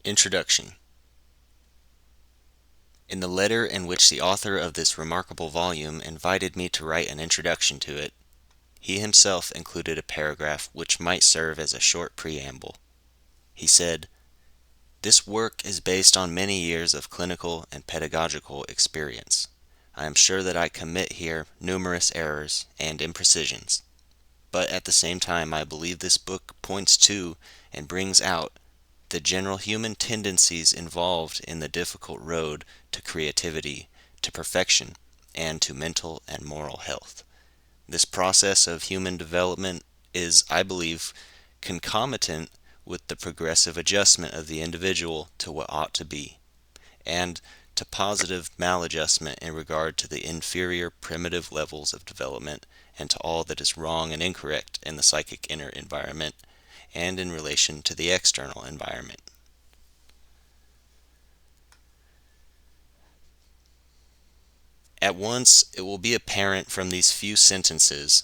Introduction. In the letter in which the author of this remarkable volume invited me to write an introduction to it, he himself included a paragraph which might serve as a short preamble. He said, "This work is based on many years of clinical and pedagogical experience. I am sure that I commit here numerous errors and imprecisions, but at the same time I believe this book points to and brings out the general human tendencies involved in the difficult road to creativity, to perfection, and to mental and moral health. This process of human development is, I believe, concomitant with the progressive adjustment of the individual to what ought to be, and to positive maladjustment in regard to the inferior primitive levels of development and to all that is wrong and incorrect in the psychic inner environment and in relation to the external environment." At once, it will be apparent from these few sentences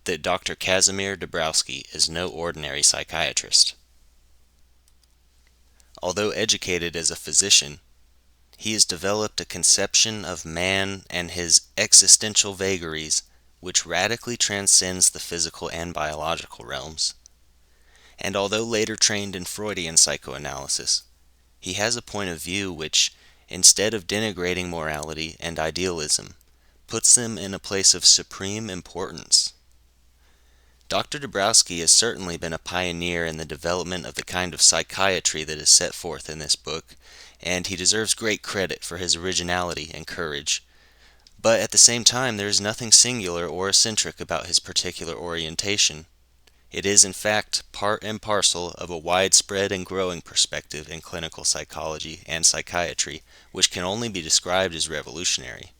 that Dr. Kazimierz Dąbrowski is no ordinary psychiatrist. Although educated as a physician, he has developed a conception of man and his existential vagaries which radically transcends the physical and biological realms. And although later trained in Freudian psychoanalysis, he has a point of view which, instead of denigrating morality and idealism, puts them in a place of supreme importance. Dr. Dąbrowski has certainly been a pioneer in the development of the kind of psychiatry that is set forth in this book, and he deserves great credit for his originality and courage. But at the same time, there is nothing singular or eccentric about his particular orientation. It is, in fact, part and parcel of a widespread and growing perspective in clinical psychology and psychiatry, which can only be described as revolutionary.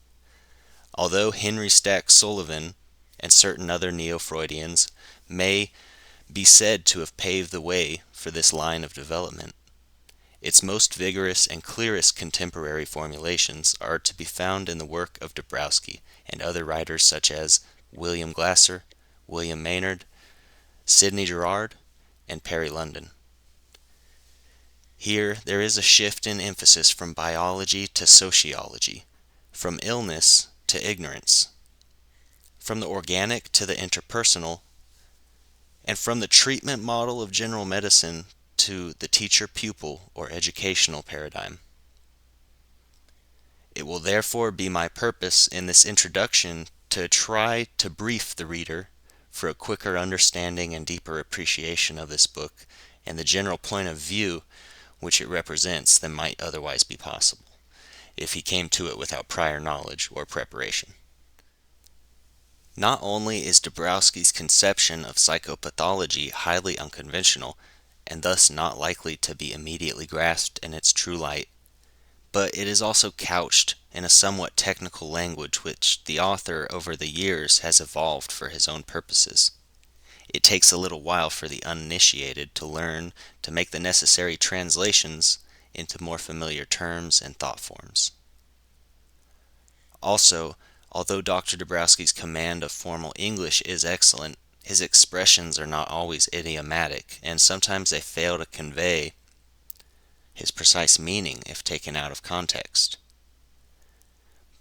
Although Henry Stack Sullivan and certain other Neo-Freudians may be said to have paved the way for this line of development, its most vigorous and clearest contemporary formulations are to be found in the work of Dąbrowski and other writers such as William Glasser, William Maynard, Sidney Girard, and Perry London. Here there is a shift in emphasis from biology to sociology, from illness to ignorance, from the organic to the interpersonal, and from the treatment model of general medicine to the teacher-pupil or educational paradigm. It will therefore be my purpose in this introduction to try to brief the reader for a quicker understanding and deeper appreciation of this book and the general point of view which it represents than might otherwise be possible, if he came to it without prior knowledge or preparation. Not only is Dąbrowski's conception of psychopathology highly unconventional, and thus not likely to be immediately grasped in its true light, but it is also couched in a somewhat technical language which the author over the years has evolved for his own purposes. It takes a little while for the uninitiated to learn to make the necessary translations into more familiar terms and thought forms. Also, although Dr. Dąbrowski's command of formal English is excellent, his expressions are not always idiomatic, and sometimes they fail to convey his precise meaning if taken out of context.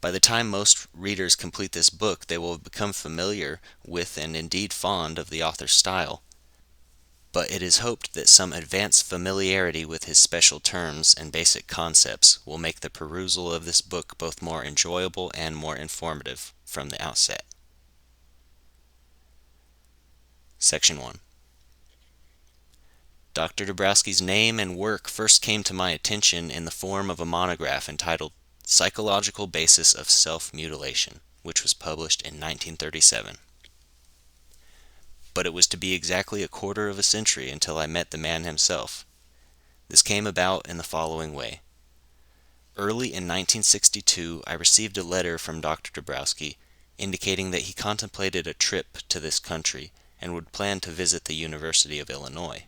By the time most readers complete this book, they will become familiar with and indeed fond of the author's style, but it is hoped that some advanced familiarity with his special terms and basic concepts will make the perusal of this book both more enjoyable and more informative from the outset. Section 1. Dr. Dąbrowski's name and work first came to my attention in the form of a monograph entitled Psychological Basis of Self-Mutilation, which was published in 1937. But it was to be exactly a quarter of a century until I met the man himself. This came about in the following way. Early in 1962, I received a letter from Dr. Dąbrowski indicating that he contemplated a trip to this country and would plan to visit the University of Illinois.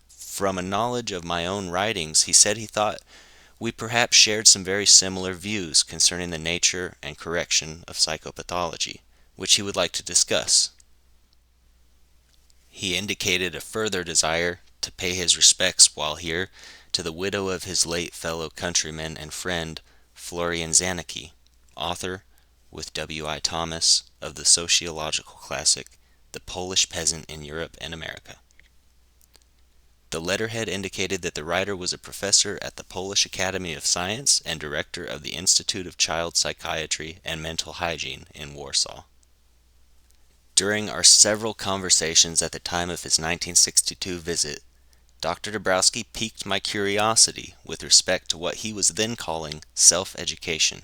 From a knowledge of my own writings, he said he thought we perhaps shared some very similar views concerning the nature and correction of psychopathology, which he would like to discuss. He indicated a further desire to pay his respects while here to the widow of his late fellow countryman and friend, Florian Zanicki, author, with W.I. Thomas, of the sociological classic, The Polish Peasant in Europe and America. The letterhead indicated that the writer was a professor at the Polish Academy of Science and director of the Institute of Child Psychiatry and Mental Hygiene in Warsaw. During our several conversations at the time of his 1962 visit, Dr. Dąbrowski piqued my curiosity with respect to what he was then calling self-education.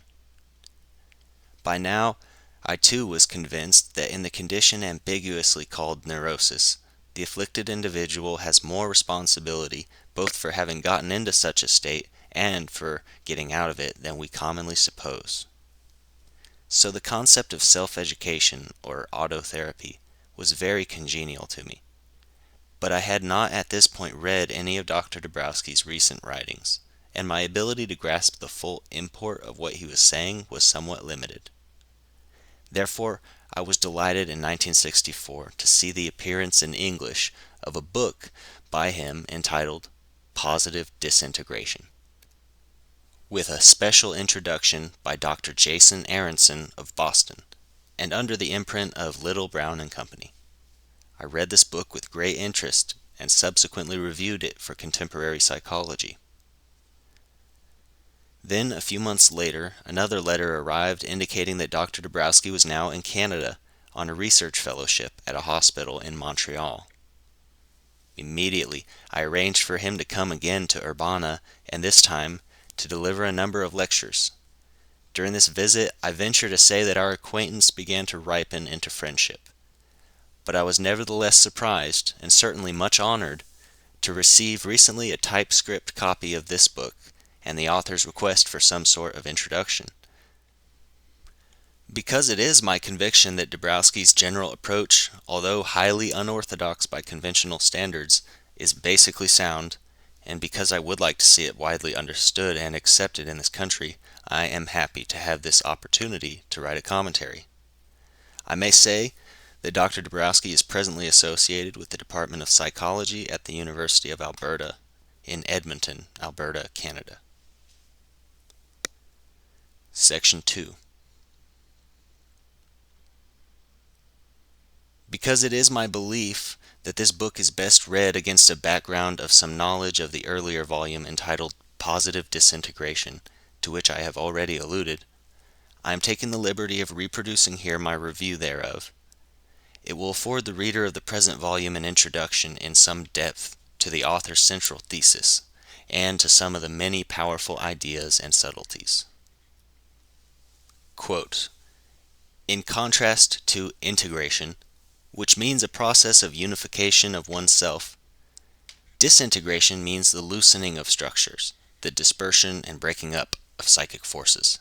By now, I too was convinced that in the condition ambiguously called neurosis, the afflicted individual has more responsibility both for having gotten into such a state and for getting out of it than we commonly suppose. So the concept of self-education, or autotherapy, was very congenial to me. But I had not at this point read any of Dr. Dąbrowski's recent writings, and my ability to grasp the full import of what he was saying was somewhat limited. Therefore, I was delighted in 1964 to see the appearance in English of a book by him entitled Positive Disintegration, with a special introduction by Dr. Jason Aronson of Boston, and under the imprint of Little, Brown and Company. I read this book with great interest and subsequently reviewed it for Contemporary Psychology. Then, a few months later, another letter arrived indicating that Dr. Dąbrowski was now in Canada on a research fellowship at a hospital in Montreal. Immediately, I arranged for him to come again to Urbana, and this time to deliver a number of lectures. During this visit, I venture to say that our acquaintance began to ripen into friendship. But I was nevertheless surprised, and certainly much honored, to receive recently a typescript copy of this book, and the author's request for some sort of introduction. Because it is my conviction that Dąbrowski's general approach, although highly unorthodox by conventional standards, is basically sound, and because I would like to see it widely understood and accepted in this country, I am happy to have this opportunity to write a commentary. I may say that Dr. Dąbrowski is presently associated with the Department of Psychology at the University of Alberta in Edmonton, Alberta, Canada. Section 2. Because it is my belief that this book is best read against a background of some knowledge of the earlier volume entitled Positive Disintegration, to which I have already alluded, I am taking the liberty of reproducing here my review thereof. It will afford the reader of the present volume an introduction in some depth to the author's central thesis, and to some of the many powerful ideas and subtleties. Quote, in contrast to integration, which means a process of unification of oneself, disintegration means the loosening of structures, the dispersion and breaking up of psychic forces.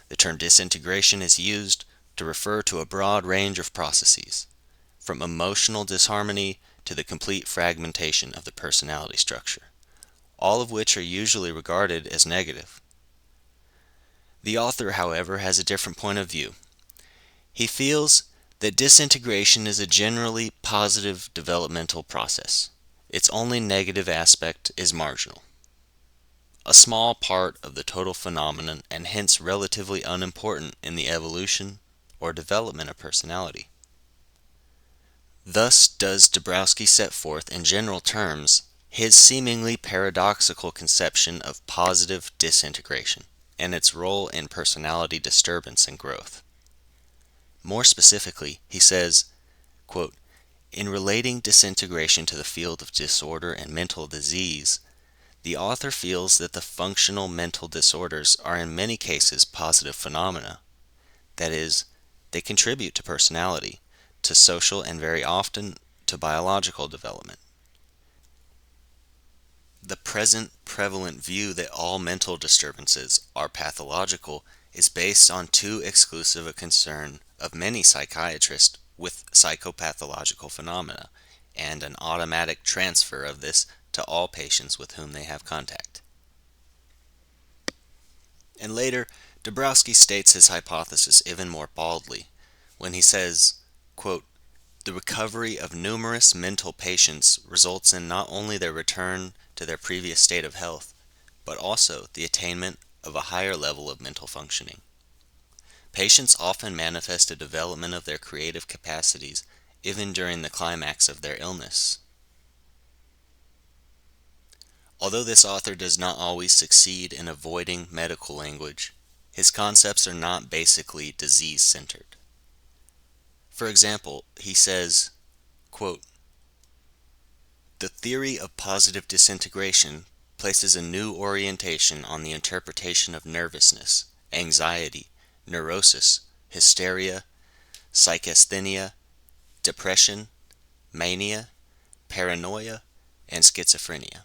The term disintegration is used to refer to a broad range of processes, from emotional disharmony to the complete fragmentation of the personality structure, all of which are usually regarded as negative. The author, however, has a different point of view. He feels that disintegration is a generally positive developmental process. Its only negative aspect is marginal, a small part of the total phenomenon, and hence relatively unimportant in the evolution or development of personality. Thus does Dąbrowski set forth in general terms his seemingly paradoxical conception of positive disintegration and its role in personality disturbance and growth. More specifically, he says, quote, in relating disintegration to the field of disorder and mental disease, the author feels that the functional mental disorders are in many cases positive phenomena. That is, they contribute to personality, to social, and very often to biological development. The present prevalent view that all mental disturbances are pathological is based on too exclusive a concern of many psychiatrists with psychopathological phenomena, and an automatic transfer of this to all patients with whom they have contact. And later, Dąbrowski states his hypothesis even more baldly, when he says, quote, The recovery of numerous mental patients results in not only their return to their previous state of health, but also the attainment of a higher level of mental functioning. Patients often manifest a development of their creative capacities even during the climax of their illness. Although this author does not always succeed in avoiding medical language, his concepts are not basically disease-centered. For example, he says, quote, "The theory of positive disintegration places a new orientation on the interpretation of nervousness, anxiety, neurosis, hysteria, psychasthenia, depression, mania, paranoia, and schizophrenia."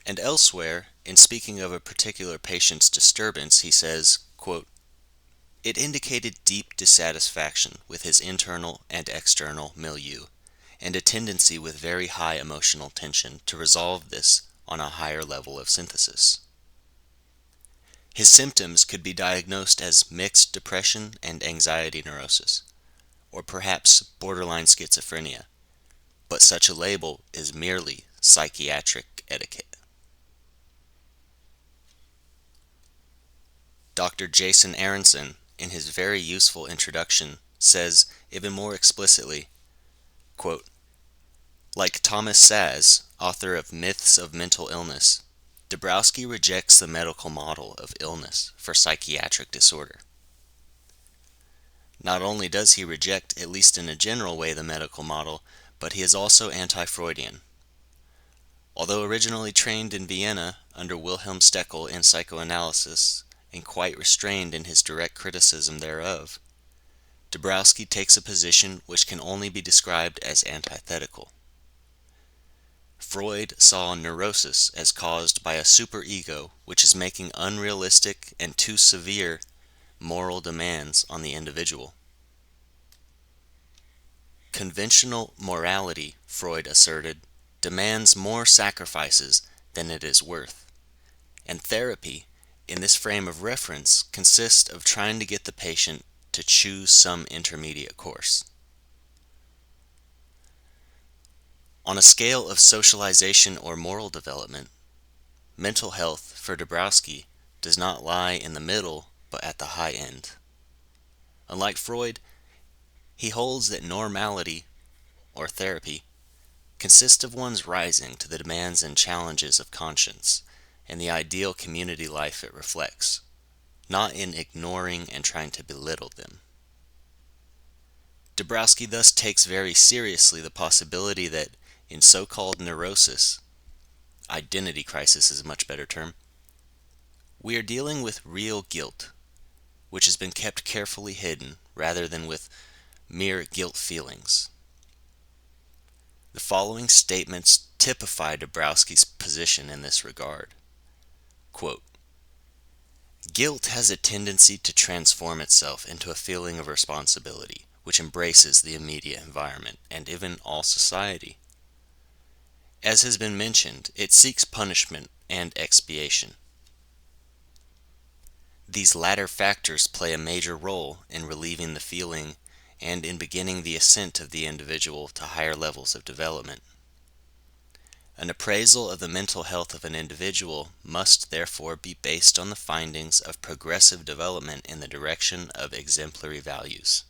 And elsewhere, in speaking of a particular patient's disturbance, he says, quote, "It indicated deep dissatisfaction with his internal and external milieu, and a tendency with very high emotional tension to resolve this on a higher level of synthesis." His symptoms could be diagnosed as mixed depression and anxiety neurosis, or perhaps borderline schizophrenia, but such a label is merely psychiatric etiquette. Dr. Jason Aronson, in his very useful introduction, says even more explicitly, quote, "Like Thomas Saz, author of Myths of Mental Illness, Dąbrowski rejects the medical model of illness for psychiatric disorder." Not only does he reject, at least in a general way, the medical model, but he is also anti-Freudian. Although originally trained in Vienna under Wilhelm Stekel in psychoanalysis, and quite restrained in his direct criticism thereof, Dąbrowski takes a position which can only be described as antithetical. Freud saw neurosis as caused by a superego which is making unrealistic and too severe moral demands on the individual. Conventional morality, Freud asserted, demands more sacrifices than it is worth, and therapy, in this frame of reference, consists of trying to get the patient to choose some intermediate course. On a scale of socialization or moral development, mental health for Dąbrowski does not lie in the middle but at the high end. Unlike Freud, he holds that normality, or therapy, consists of one's rising to the demands and challenges of conscience and the ideal community life it reflects, not in ignoring and trying to belittle them. Dąbrowski thus takes very seriously the possibility that in so-called neurosis, identity crisis is a much better term, we are dealing with real guilt, which has been kept carefully hidden rather than with mere guilt feelings. The following statements typify Dąbrowski's position in this regard. Quote, "Guilt has a tendency to transform itself into a feeling of responsibility, which embraces the immediate environment and even all society. As has been mentioned, it seeks punishment and expiation. These latter factors play a major role in relieving the feeling and in beginning the ascent of the individual to higher levels of development. An appraisal of the mental health of an individual must therefore be based on the findings of progressive development in the direction of exemplary values.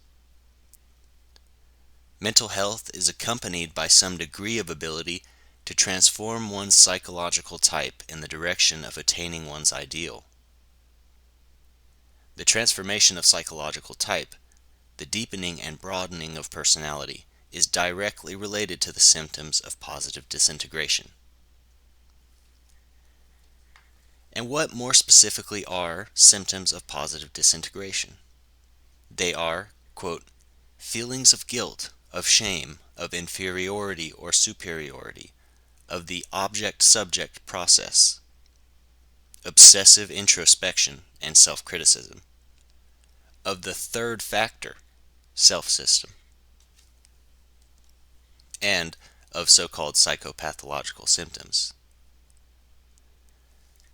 Mental health is accompanied by some degree of ability to transform one's psychological type in the direction of attaining one's ideal. The transformation of psychological type, the deepening and broadening of personality, is directly related to the symptoms of positive disintegration." And what more specifically are symptoms of positive disintegration? They are, quote, "feelings of guilt, of shame, of inferiority or superiority, of the object-subject process, obsessive introspection and self-criticism, of the third factor, self-system, and of so-called psychopathological symptoms."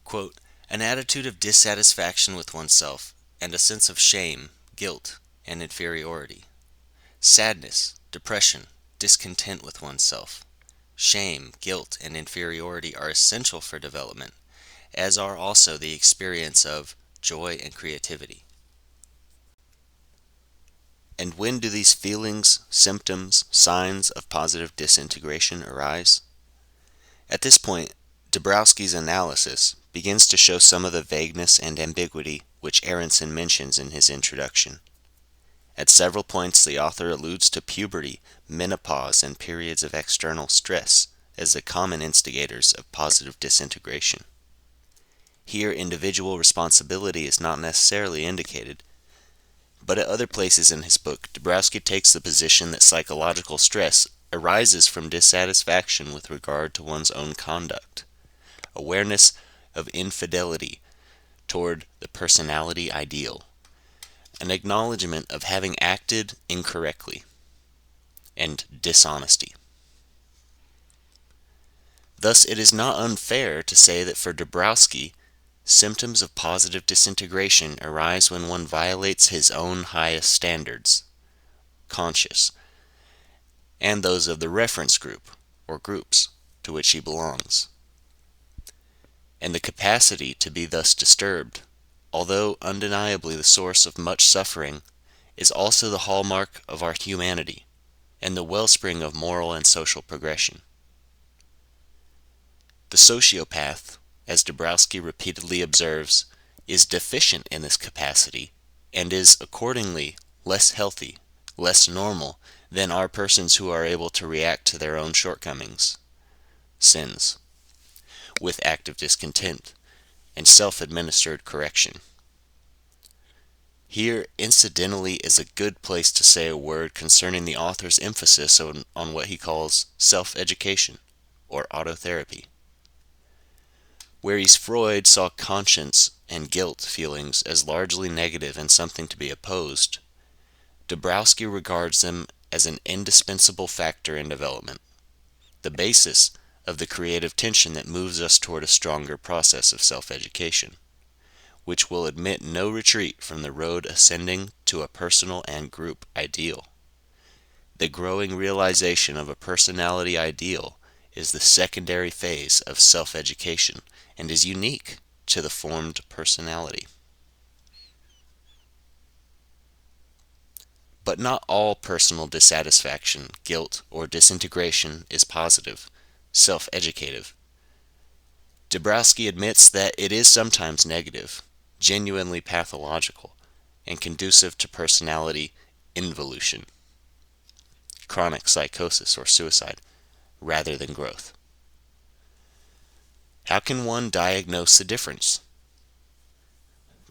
Quote, "An attitude of dissatisfaction with oneself and a sense of shame, guilt, and inferiority." Sadness, depression, discontent with oneself, shame, guilt, and inferiority are essential for development, as are also the experience of joy and creativity. And when do these feelings, symptoms, signs of positive disintegration arise? At this point, Dąbrowski's analysis begins to show some of the vagueness and ambiguity which Aronson mentions in his introduction. At several points, the author alludes to puberty, menopause, and periods of external stress as the common instigators of positive disintegration. Here, individual responsibility is not necessarily indicated, but at other places in his book, Dąbrowski takes the position that psychological stress arises from dissatisfaction with regard to one's own conduct, awareness of infidelity toward the personality ideal, an acknowledgement of having acted incorrectly, and dishonesty. Thus, it is not unfair to say that for Dąbrowski, symptoms of positive disintegration arise when one violates his own highest standards, conscious, and those of the reference group, or groups, to which he belongs. And the capacity to be thus disturbed, although undeniably the source of much suffering, is also the hallmark of our humanity, and the wellspring of moral and social progression. The sociopath, as Dąbrowski repeatedly observes, is deficient in this capacity, and is accordingly less healthy, less normal, than are persons who are able to react to their own shortcomings, sins, with active discontent and self-administered correction. Here, incidentally, is a good place to say a word concerning the author's emphasis on what he calls self-education, or autotherapy. Whereas Freud saw conscience and guilt feelings as largely negative and something to be opposed, Dąbrowski regards them as an indispensable factor in development, the basis of the creative tension that moves us toward a stronger process of self-education, which will admit no retreat from the road ascending to a personal and group ideal. The growing realization of a personality ideal is the secondary phase of self-education and is unique to the formed personality. But not all personal dissatisfaction, guilt, or disintegration is positive, self-educative. Dąbrowski admits that it is sometimes negative, genuinely pathological, and conducive to personality involution, chronic psychosis or suicide, rather than growth. How can one diagnose the difference?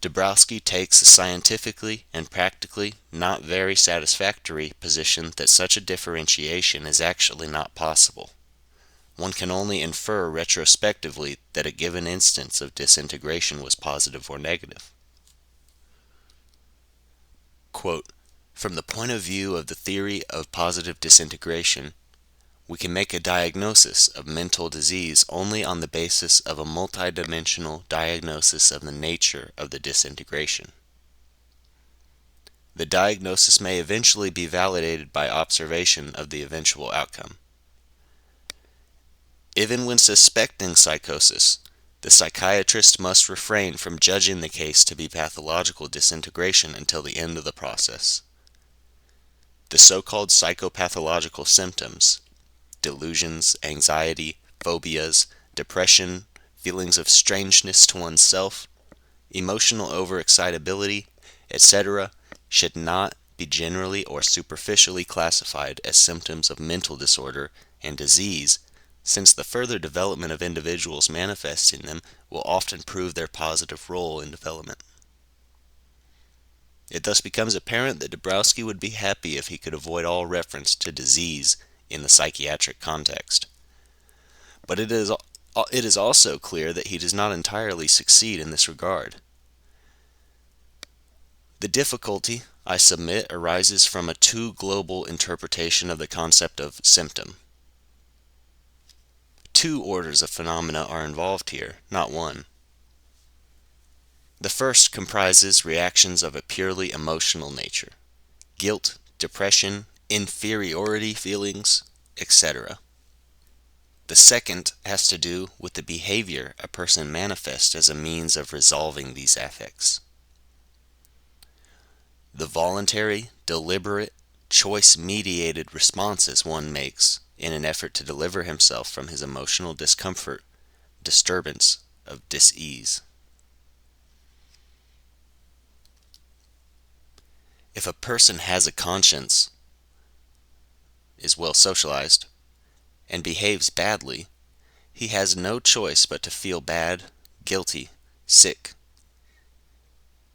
Dąbrowski takes a scientifically and practically not very satisfactory position that such a differentiation is actually not possible. One can only infer retrospectively that a given instance of disintegration was positive or negative. Quote, "From the point of view of the theory of positive disintegration, we can make a diagnosis of mental disease only on the basis of a multidimensional diagnosis of the nature of the disintegration. The diagnosis may eventually be validated by observation of the eventual outcome. Even when suspecting psychosis, the psychiatrist must refrain from judging the case to be pathological disintegration until the end of the process. The so-called psychopathological symptoms, delusions, anxiety, phobias, depression, feelings of strangeness to oneself, emotional overexcitability, etc., should not be generally or superficially classified as symptoms of mental disorder and disease, since the further development of individuals manifesting them will often prove their positive role in development." It thus becomes apparent that Dąbrowski would be happy if he could avoid all reference to disease in the psychiatric context. But it is also clear that he does not entirely succeed in this regard. The difficulty, I submit, arises from a too global interpretation of the concept of symptom. Two orders of phenomena are involved here, not one. The first comprises reactions of a purely emotional nature: guilt, depression, inferiority feelings, etc. The second has to do with the behavior a person manifests as a means of resolving these affects. The voluntary, deliberate, choice-mediated responses one makes in an effort to deliver himself from his emotional discomfort, disturbance of dis-ease. If a person has a conscience, is well socialized, and behaves badly, he has no choice but to feel bad, guilty, sick.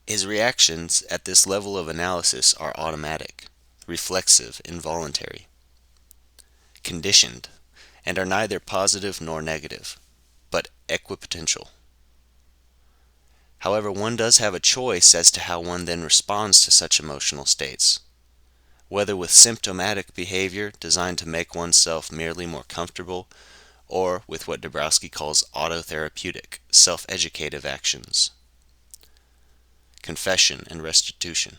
His reactions at this level of analysis are automatic, reflexive, involuntary, conditioned, and are neither positive nor negative, but equipotential. However, one does have a choice as to how one then responds to such emotional states, whether with symptomatic behavior designed to make oneself merely more comfortable, or with what Dąbrowski calls autotherapeutic, self-educative actions, confession and restitution,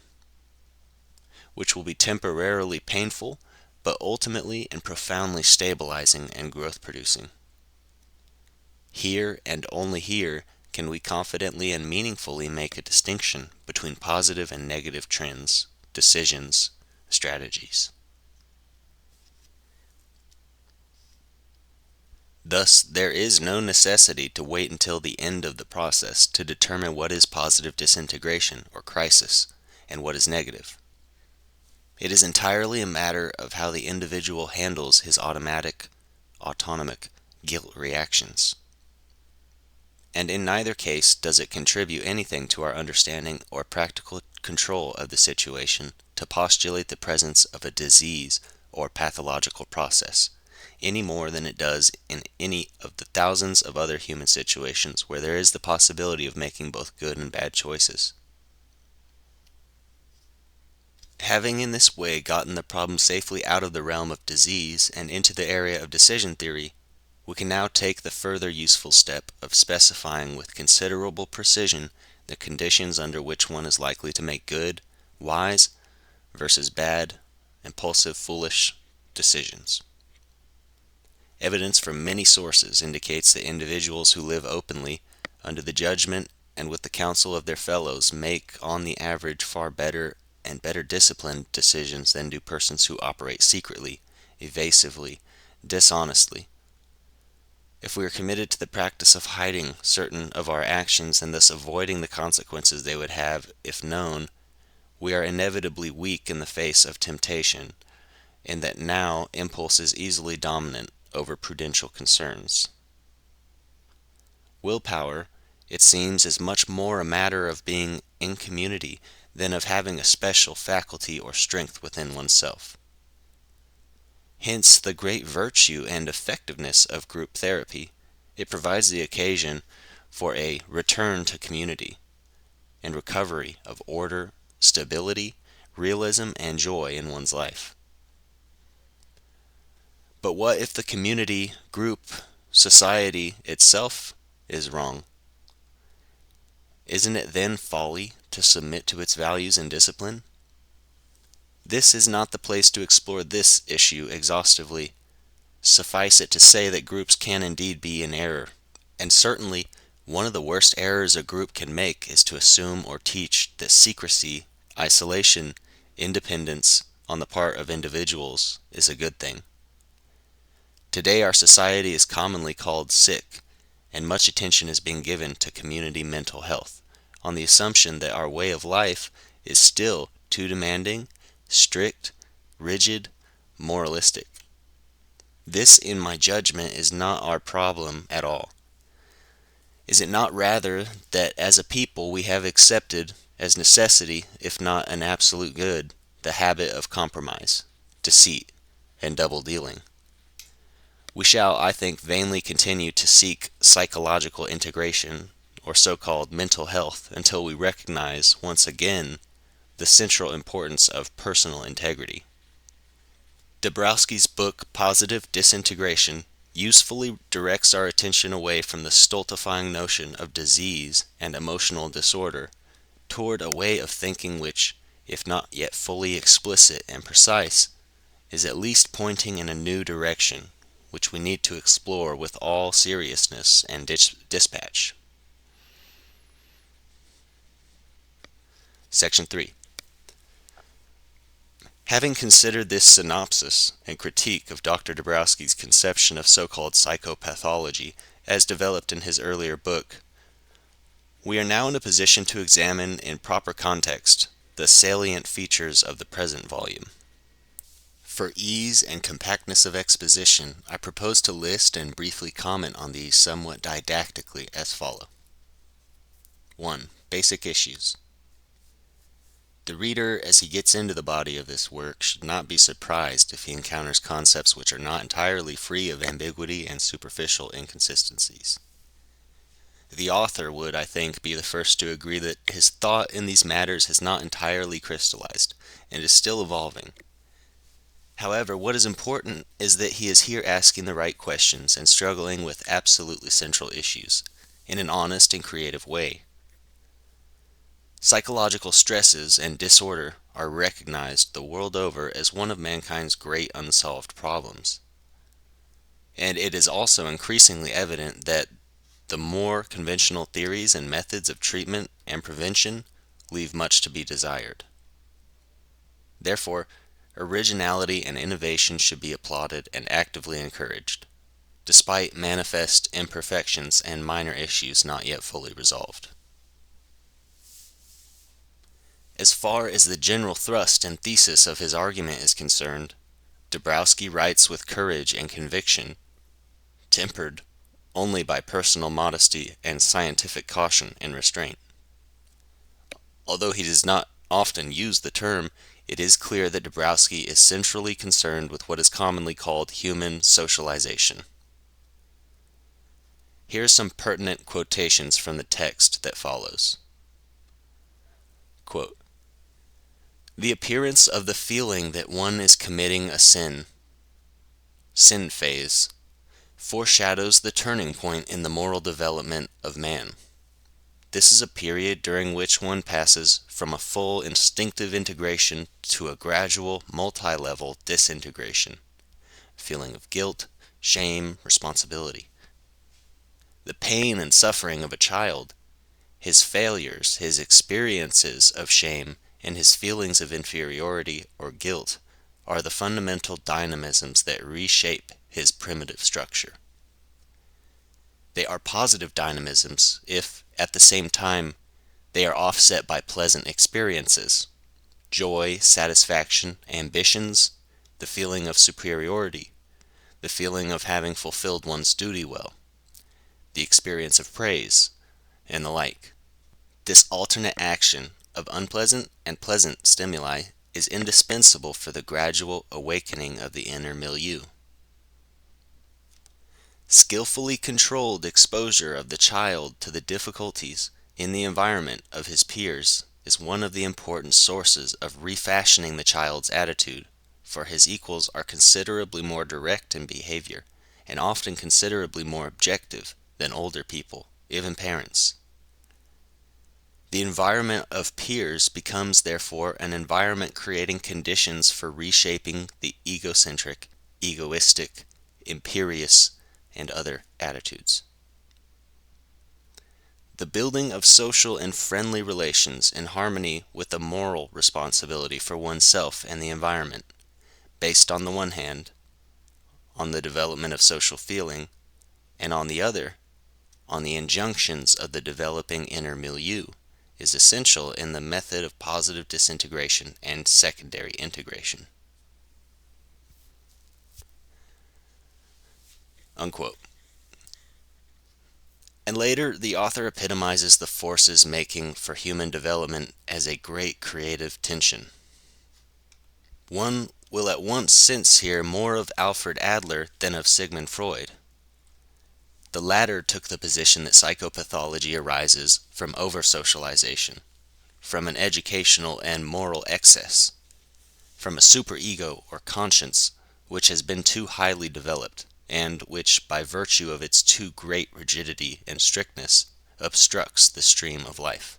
which will be temporarily painful, but ultimately and profoundly stabilizing and growth-producing. Here, and only here, can we confidently and meaningfully make a distinction between positive and negative trends, decisions, strategies. Thus, there is no necessity to wait until the end of the process to determine what is positive disintegration or crisis and what is negative. It is entirely a matter of how the individual handles his autonomic guilt reactions. And in neither case does it contribute anything to our understanding or practical control of the situation to postulate the presence of a disease or pathological process, any more than it does in any of the thousands of other human situations where there is the possibility of making both good and bad choices. Having in this way gotten the problem safely out of the realm of disease and into the area of decision theory, we can now take the further useful step of specifying with considerable precision the conditions under which one is likely to make good, wise, versus bad, impulsive, foolish decisions. Evidence from many sources indicates that individuals who live openly, under the judgment and with the counsel of their fellows, make, on the average, far better and better disciplined decisions than do persons who operate secretly, evasively, dishonestly. If we are committed to the practice of hiding certain of our actions and thus avoiding the consequences they would have if known, we are inevitably weak in the face of temptation, in that now impulse is easily dominant over prudential concerns. Willpower, it seems, is much more a matter of being in community than of having a special faculty or strength within oneself. Hence the great virtue and effectiveness of group therapy. It provides the occasion for a return to community and recovery of order, stability, realism, and joy in one's life. But what if the community, group, society itself is wrong? Isn't it then folly to submit to its values and discipline? This is not the place to explore this issue exhaustively. Suffice it to say that groups can indeed be in error, and certainly one of the worst errors a group can make is to assume or teach that secrecy, isolation, independence on the part of individuals is a good thing. Today our society is commonly called sick, and much attention is being given to community mental health, on the assumption that our way of life is still too demanding, strict, rigid, moralistic. This, in my judgment, is not our problem at all. Is it not rather that as a people we have accepted as necessity, if not an absolute good, the habit of compromise, deceit, and double-dealing? We shall, I think, vainly continue to seek psychological integration, or so-called mental health, until we recognize, once again, the central importance of personal integrity. Dąbrowski's book, Positive Disintegration, usefully directs our attention away from the stultifying notion of disease and emotional disorder toward a way of thinking which, if not yet fully explicit and precise, is at least pointing in a new direction, which we need to explore with all seriousness and dispatch. Section 3. Having considered this synopsis and critique of Dr. Dąbrowski's conception of so-called psychopathology as developed in his earlier book, we are now in a position to examine in proper context the salient features of the present volume. For ease and compactness of exposition, I propose to list and briefly comment on these somewhat didactically as follow. 1. Basic issues. The reader, as he gets into the body of this work, should not be surprised if he encounters concepts which are not entirely free of ambiguity and superficial inconsistencies. The author would, I think, be the first to agree that his thought in these matters has not entirely crystallized, and is still evolving. However, what is important is that he is here asking the right questions and struggling with absolutely central issues, in an honest and creative way. Psychological stresses and disorder are recognized the world over as one of mankind's great unsolved problems. And it is also increasingly evident that the more conventional theories and methods of treatment and prevention leave much to be desired. Therefore, originality and innovation should be applauded and actively encouraged, despite manifest imperfections and minor issues not yet fully resolved. As far as the general thrust and thesis of his argument is concerned, Dąbrowski writes with courage and conviction, tempered only by personal modesty and scientific caution and restraint. Although he does not often use the term, it is clear that Dąbrowski is centrally concerned with what is commonly called human socialization. Here are some pertinent quotations from the text that follows. Quote, "The appearance of the feeling that one is committing a sin phase, foreshadows the turning point in the moral development of man. This is a period during which one passes from a full instinctive integration to a gradual multi-level disintegration, feeling of guilt, shame, responsibility. The pain and suffering of a child, his failures, his experiences of shame, and his feelings of inferiority or guilt are the fundamental dynamisms that reshape his primitive structure. They are positive dynamisms if, at the same time, they are offset by pleasant experiences, joy, satisfaction, ambitions, the feeling of superiority, the feeling of having fulfilled one's duty well, the experience of praise, and the like. This alternate action of unpleasant and pleasant stimuli is indispensable for the gradual awakening of the inner milieu. Skillfully controlled exposure of the child to the difficulties in the environment of his peers is one of the important sources of refashioning the child's attitude, for his equals are considerably more direct in behavior, and often considerably more objective than older people, even parents. The environment of peers becomes therefore an environment creating conditions for reshaping the egocentric, egoistic, imperious, and other attitudes. The building of social and friendly relations in harmony with a moral responsibility for oneself and the environment, based on the one hand, on the development of social feeling, and on the other, on the injunctions of the developing inner milieu, is essential in the method of positive disintegration and secondary integration." Unquote. And later, the author epitomizes the forces making for human development as a great creative tension. One will at once sense here more of Alfred Adler than of Sigmund Freud. The latter took the position that psychopathology arises from over-socialization, from an educational and moral excess, from a superego or conscience which has been too highly developed, and which, by virtue of its too great rigidity and strictness, obstructs the stream of life.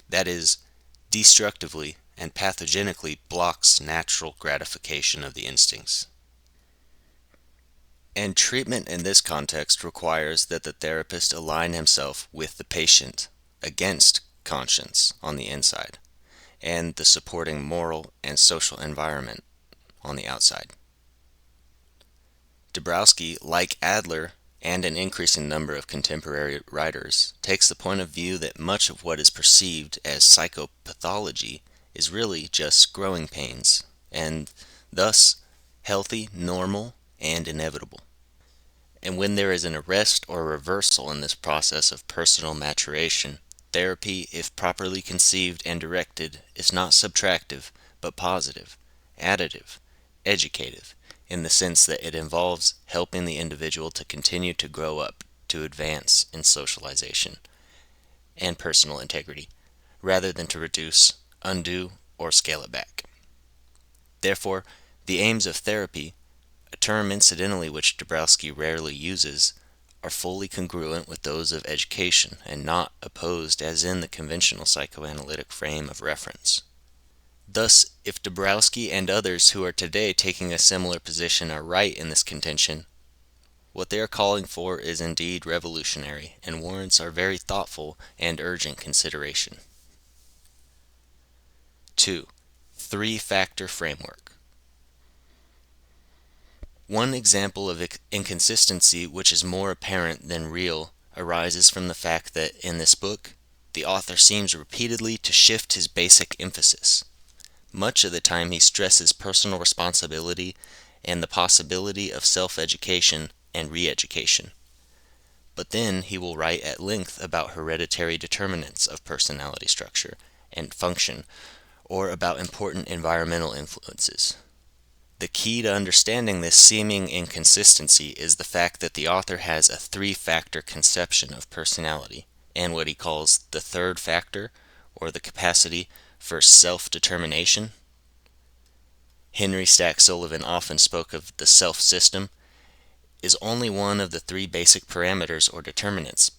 That is, destructively and pathogenically blocks natural gratification of the instincts. And treatment in this context requires that the therapist align himself with the patient against conscience on the inside, and the supporting moral and social environment on the outside. Dąbrowski, like Adler and an increasing number of contemporary writers, takes the point of view that much of what is perceived as psychopathology is really just growing pains, and thus healthy, normal, and inevitable. And when there is an arrest or reversal in this process of personal maturation, therapy, if properly conceived and directed, is not subtractive, but positive, additive, educative, in the sense that it involves helping the individual to continue to grow up, to advance in socialization and personal integrity, rather than to reduce, undo, or scale it back. Therefore, the aims of therapy, a term incidentally which Dąbrowski rarely uses, are fully congruent with those of education and not opposed as in the conventional psychoanalytic frame of reference. Thus, if Dąbrowski and others who are today taking a similar position are right in this contention, what they are calling for is indeed revolutionary and warrants our very thoughtful and urgent consideration. 2. Three-factor framework. One example of inconsistency which is more apparent than real arises from the fact that in this book, the author seems repeatedly to shift his basic emphasis. Much of the time he stresses personal responsibility and the possibility of self-education and re-education. But then he will write at length about hereditary determinants of personality structure and function, or about important environmental influences. The key to understanding this seeming inconsistency is the fact that the author has a three-factor conception of personality, and what he calls the third factor, or the capacity for self-determination. Henry Stack Sullivan often spoke of the self-system, is only one of the three basic parameters or determinants,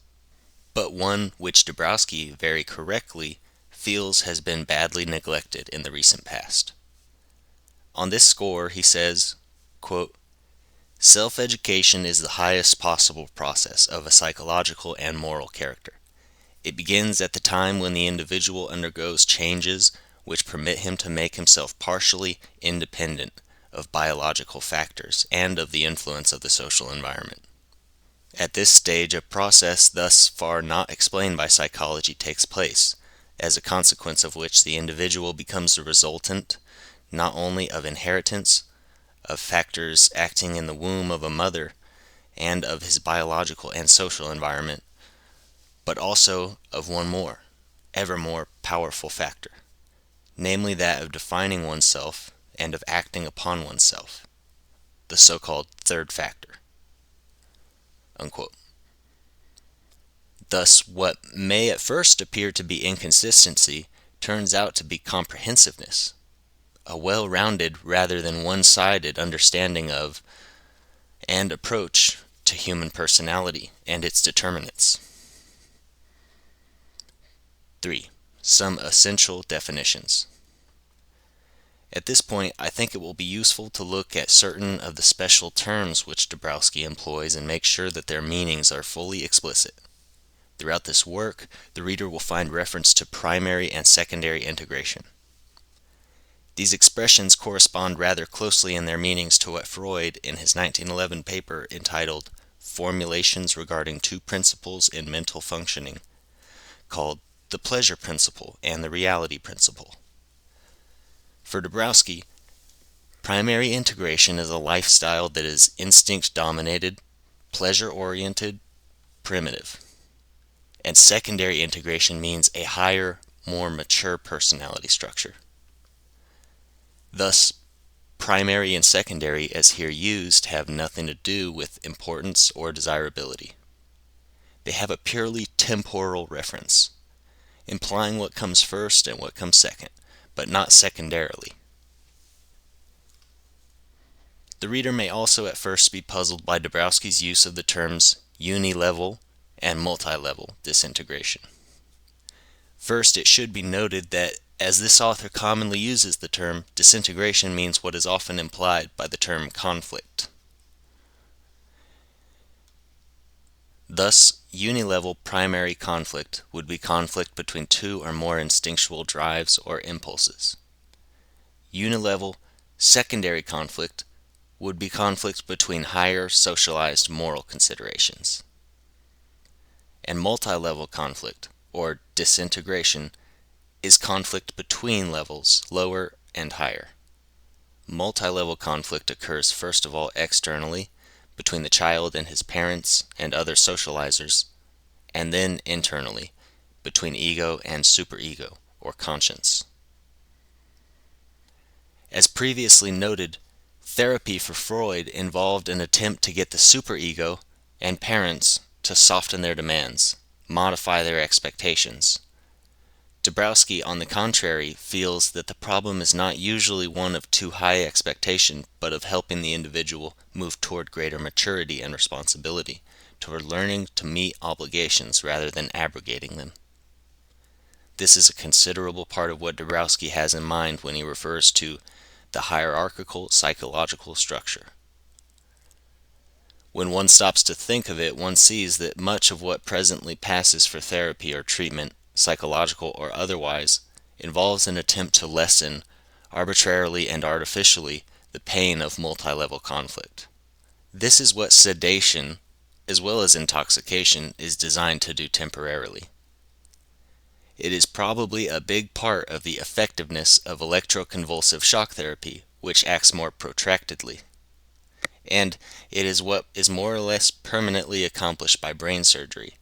but one which Dąbrowski very correctly feels has been badly neglected in the recent past. On this score, he says, quote, "Self-education is the highest possible process of a psychological and moral character. It begins at the time when the individual undergoes changes which permit him to make himself partially independent of biological factors and of the influence of the social environment. At this stage, a process thus far not explained by psychology takes place, as a consequence of which the individual becomes the resultant not only of inheritance, of factors acting in the womb of a mother, and of his biological and social environment, but also of one more, ever more powerful factor, namely that of defining oneself and of acting upon oneself, the so-called third factor." Unquote. Thus, what may at first appear to be inconsistency turns out to be comprehensiveness, a well-rounded rather than one-sided understanding of and approach to human personality and its determinants. 3. Some essential definitions. At this point, I think it will be useful to look at certain of the special terms which Dąbrowski employs and make sure that their meanings are fully explicit. Throughout this work, the reader will find reference to primary and secondary integration. These expressions correspond rather closely in their meanings to what Freud, in his 1911 paper entitled "Formulations Regarding Two Principles in Mental Functioning," called the pleasure principle and the reality principle. For Dąbrowski, primary integration is a lifestyle that is instinct-dominated, pleasure-oriented, primitive. And secondary integration means a higher, more mature personality structure. Thus, primary and secondary, as here used, have nothing to do with importance or desirability. They have a purely temporal reference, implying what comes first and what comes second, but not secondarily. The reader may also at first be puzzled by Dąbrowski's use of the terms unilevel and multilevel disintegration. First, it should be noted that As this author commonly uses the term, disintegration means what is often implied by the term conflict. Thus, unilevel primary conflict would be conflict between two or more instinctual drives or impulses. Unilevel secondary conflict would be conflict between higher socialized moral considerations. And multi-level conflict, or disintegration, is conflict between levels, lower and higher. Multi-level conflict occurs first of all externally, between the child and his parents and other socializers, and then internally, between ego and superego, or conscience. As previously noted, therapy for Freud involved an attempt to get the superego and parents to soften their demands, modify their expectations. Dąbrowski, on the contrary, feels that the problem is not usually one of too high expectation, but of helping the individual move toward greater maturity and responsibility, toward learning to meet obligations rather than abrogating them. This is a considerable part of what Dąbrowski has in mind when he refers to the hierarchical psychological structure. When one stops to think of it, one sees that much of what presently passes for therapy or treatment, psychological or otherwise, involves an attempt to lessen, arbitrarily and artificially, the pain of multi-level conflict. This is what sedation, as well as intoxication, is designed to do temporarily. It is probably a big part of the effectiveness of electroconvulsive shock therapy, which acts more protractedly. And it is what is more or less permanently accomplished by brain surgery,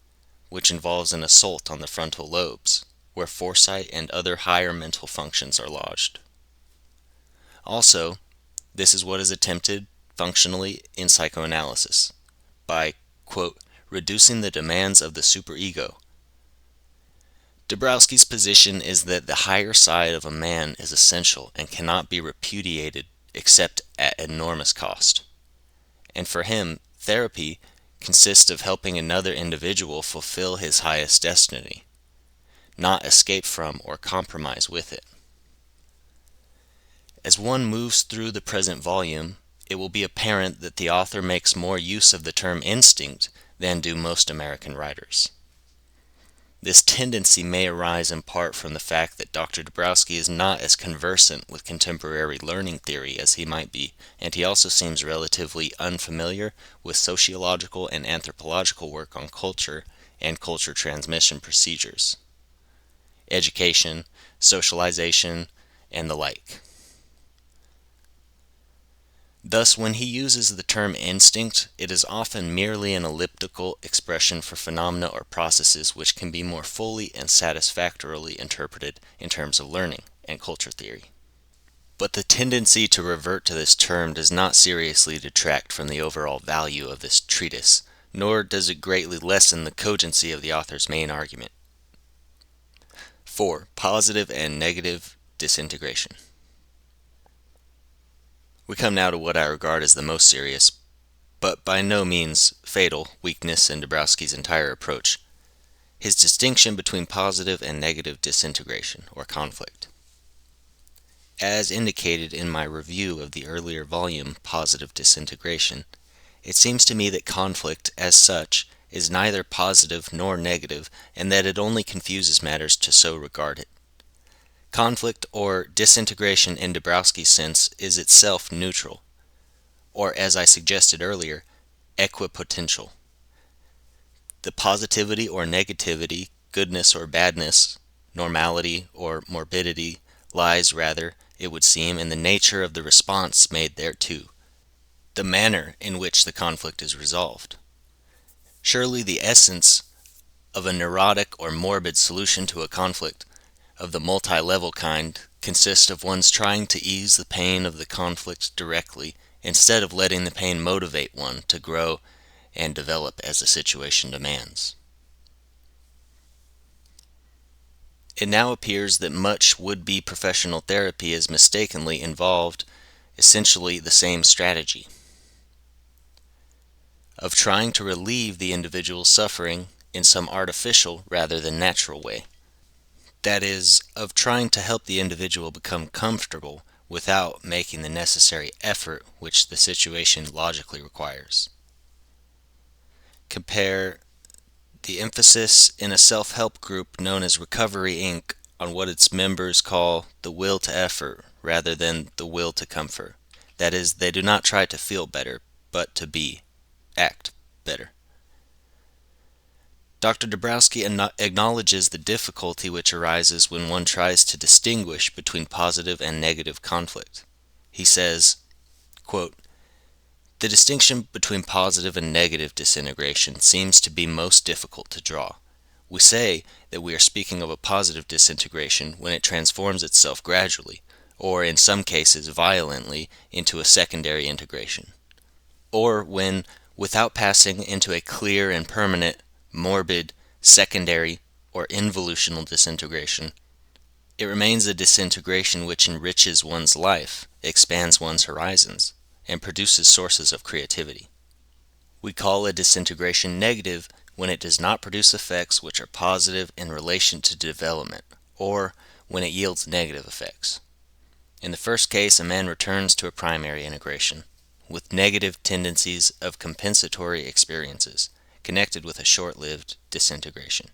which involves an assault on the frontal lobes, where foresight and other higher mental functions are lodged. Also, this is what is attempted functionally in psychoanalysis, by, quote, reducing the demands of the superego. Dąbrowski's position is that the higher side of a man is essential and cannot be repudiated except at enormous cost. And for him, therapy consists of helping another individual fulfill his highest destiny, not escape from or compromise with it. As one moves through the present volume, it will be apparent that the author makes more use of the term instinct than do most American writers. This tendency may arise in part from the fact that Dr. Dąbrowski is not as conversant with contemporary learning theory as he might be, and he also seems relatively unfamiliar with sociological and anthropological work on culture and culture transmission procedures, education, socialization, and the like. Thus, when he uses the term instinct, it is often merely an elliptical expression for phenomena or processes which can be more fully and satisfactorily interpreted in terms of learning and culture theory. But the tendency to revert to this term does not seriously detract from the overall value of this treatise, nor does it greatly lessen the cogency of the author's main argument. 4. Positive and negative disintegration. We come now to what I regard as the most serious, but by no means fatal, weakness in Dąbrowski's entire approach: his distinction between positive and negative disintegration, or conflict. As indicated in my review of the earlier volume, Positive Disintegration, it seems to me that conflict, as such, is neither positive nor negative, and that it only confuses matters to so regard it. Conflict, or disintegration in Dąbrowski's sense, is itself neutral, or as I suggested earlier, equipotential. The positivity or negativity, goodness or badness, normality or morbidity, lies rather, it would seem, in the nature of the response made thereto, the manner in which the conflict is resolved. Surely the essence of a neurotic or morbid solution to a conflict of the multi-level kind consists of one's trying to ease the pain of the conflict directly, instead of letting the pain motivate one to grow and develop as the situation demands. It now appears that much would-be professional therapy is mistakenly involved essentially the same strategy of trying to relieve the individual's suffering in some artificial rather than natural way. that is, of trying to help the individual become comfortable without making the necessary effort which the situation logically requires. Compare the emphasis in a self-help group known as Recovery Inc. on what its members call the will to effort rather than the will to comfort. That is, they do not try to feel better, but to act better. Dr. Dąbrowski acknowledges the difficulty which arises when one tries to distinguish between positive and negative conflict. He says, quote, "The distinction between positive and negative disintegration seems to be most difficult to draw. We say that we are speaking of a positive disintegration when it transforms itself gradually, or in some cases violently, into a secondary integration, or when, without passing into a clear and permanent, morbid, secondary, or involutional disintegration, it remains a disintegration which enriches one's life, expands one's horizons, and produces sources of creativity. We call a disintegration negative when it does not produce effects which are positive in relation to development, or when it yields negative effects. In the first case, a man returns to a primary integration, with negative tendencies of compensatory experiences, connected with a short-lived disintegration."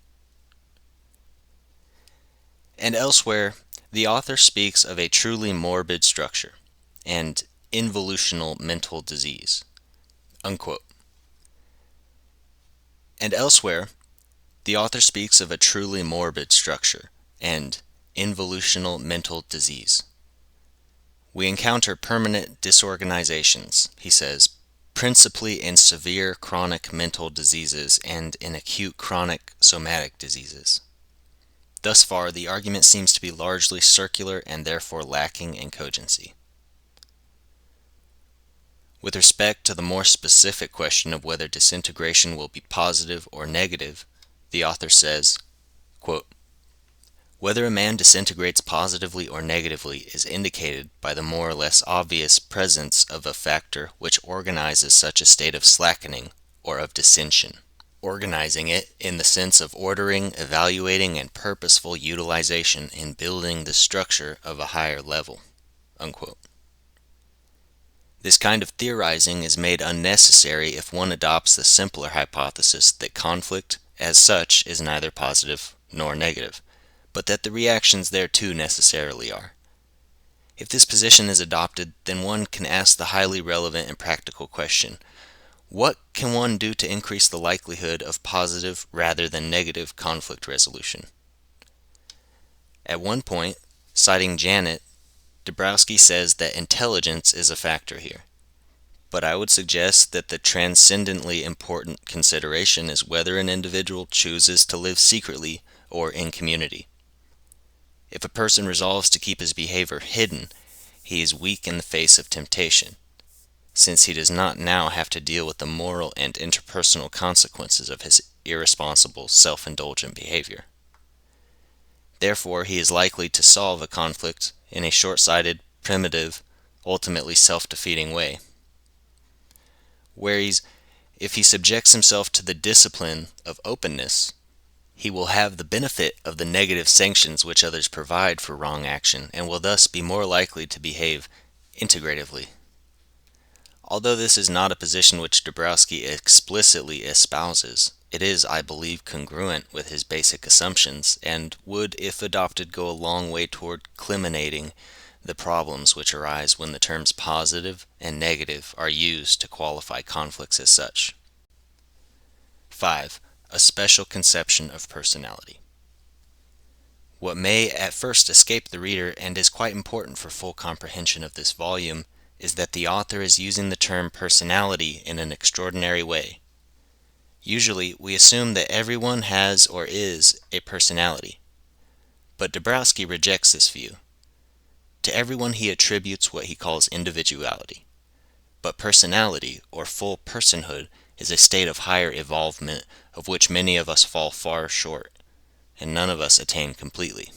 And elsewhere, the author speaks of a truly morbid structure and involutional mental disease. Unquote. And elsewhere, the author speaks of a truly morbid structure and involutional mental disease. We encounter permanent disorganizations, he says, principally in severe chronic mental diseases and in acute chronic somatic diseases. Thus far, the argument seems to be largely circular and therefore lacking in cogency. With respect to the more specific question of whether disintegration will be positive or negative, the author says, quote, "Whether a man disintegrates positively or negatively is indicated by the more or less obvious presence of a factor which organizes such a state of slackening or of dissension, organizing it in the sense of ordering, evaluating, and purposeful utilization in building the structure of a higher level." Unquote. This kind of theorizing is made unnecessary if one adopts the simpler hypothesis that conflict, as such, is neither positive nor negative, but that the reactions thereto necessarily are. If this position is adopted, then one can ask the highly relevant and practical question, what can one do to increase the likelihood of positive rather than negative conflict resolution? At one point, citing Janet, Dąbrowski says that intelligence is a factor here. But I would suggest that the transcendently important consideration is whether an individual chooses to live secretly or in community. If a person resolves to keep his behavior hidden, he is weak in the face of temptation, since he does not now have to deal with the moral and interpersonal consequences of his irresponsible, self-indulgent behavior. Therefore, he is likely to solve a conflict in a short-sighted, primitive, ultimately self-defeating way. Whereas, if he subjects himself to the discipline of openness, he will have the benefit of the negative sanctions which others provide for wrong action, and will thus be more likely to behave integratively. Although this is not a position which Dąbrowski explicitly espouses, it is, I believe, congruent with his basic assumptions, and would, if adopted, go a long way toward eliminating the problems which arise when the terms positive and negative are used to qualify conflicts as such. 5. A special conception of personality. What may at first escape the reader, and is quite important for full comprehension of this volume, is that the author is using the term personality in an extraordinary way. Usually, we assume that everyone has or is a personality, but Dąbrowski rejects this view. To everyone he attributes what he calls individuality, but personality, or full personhood, is a state of higher evolvement of which many of us fall far short, and none of us attain completely.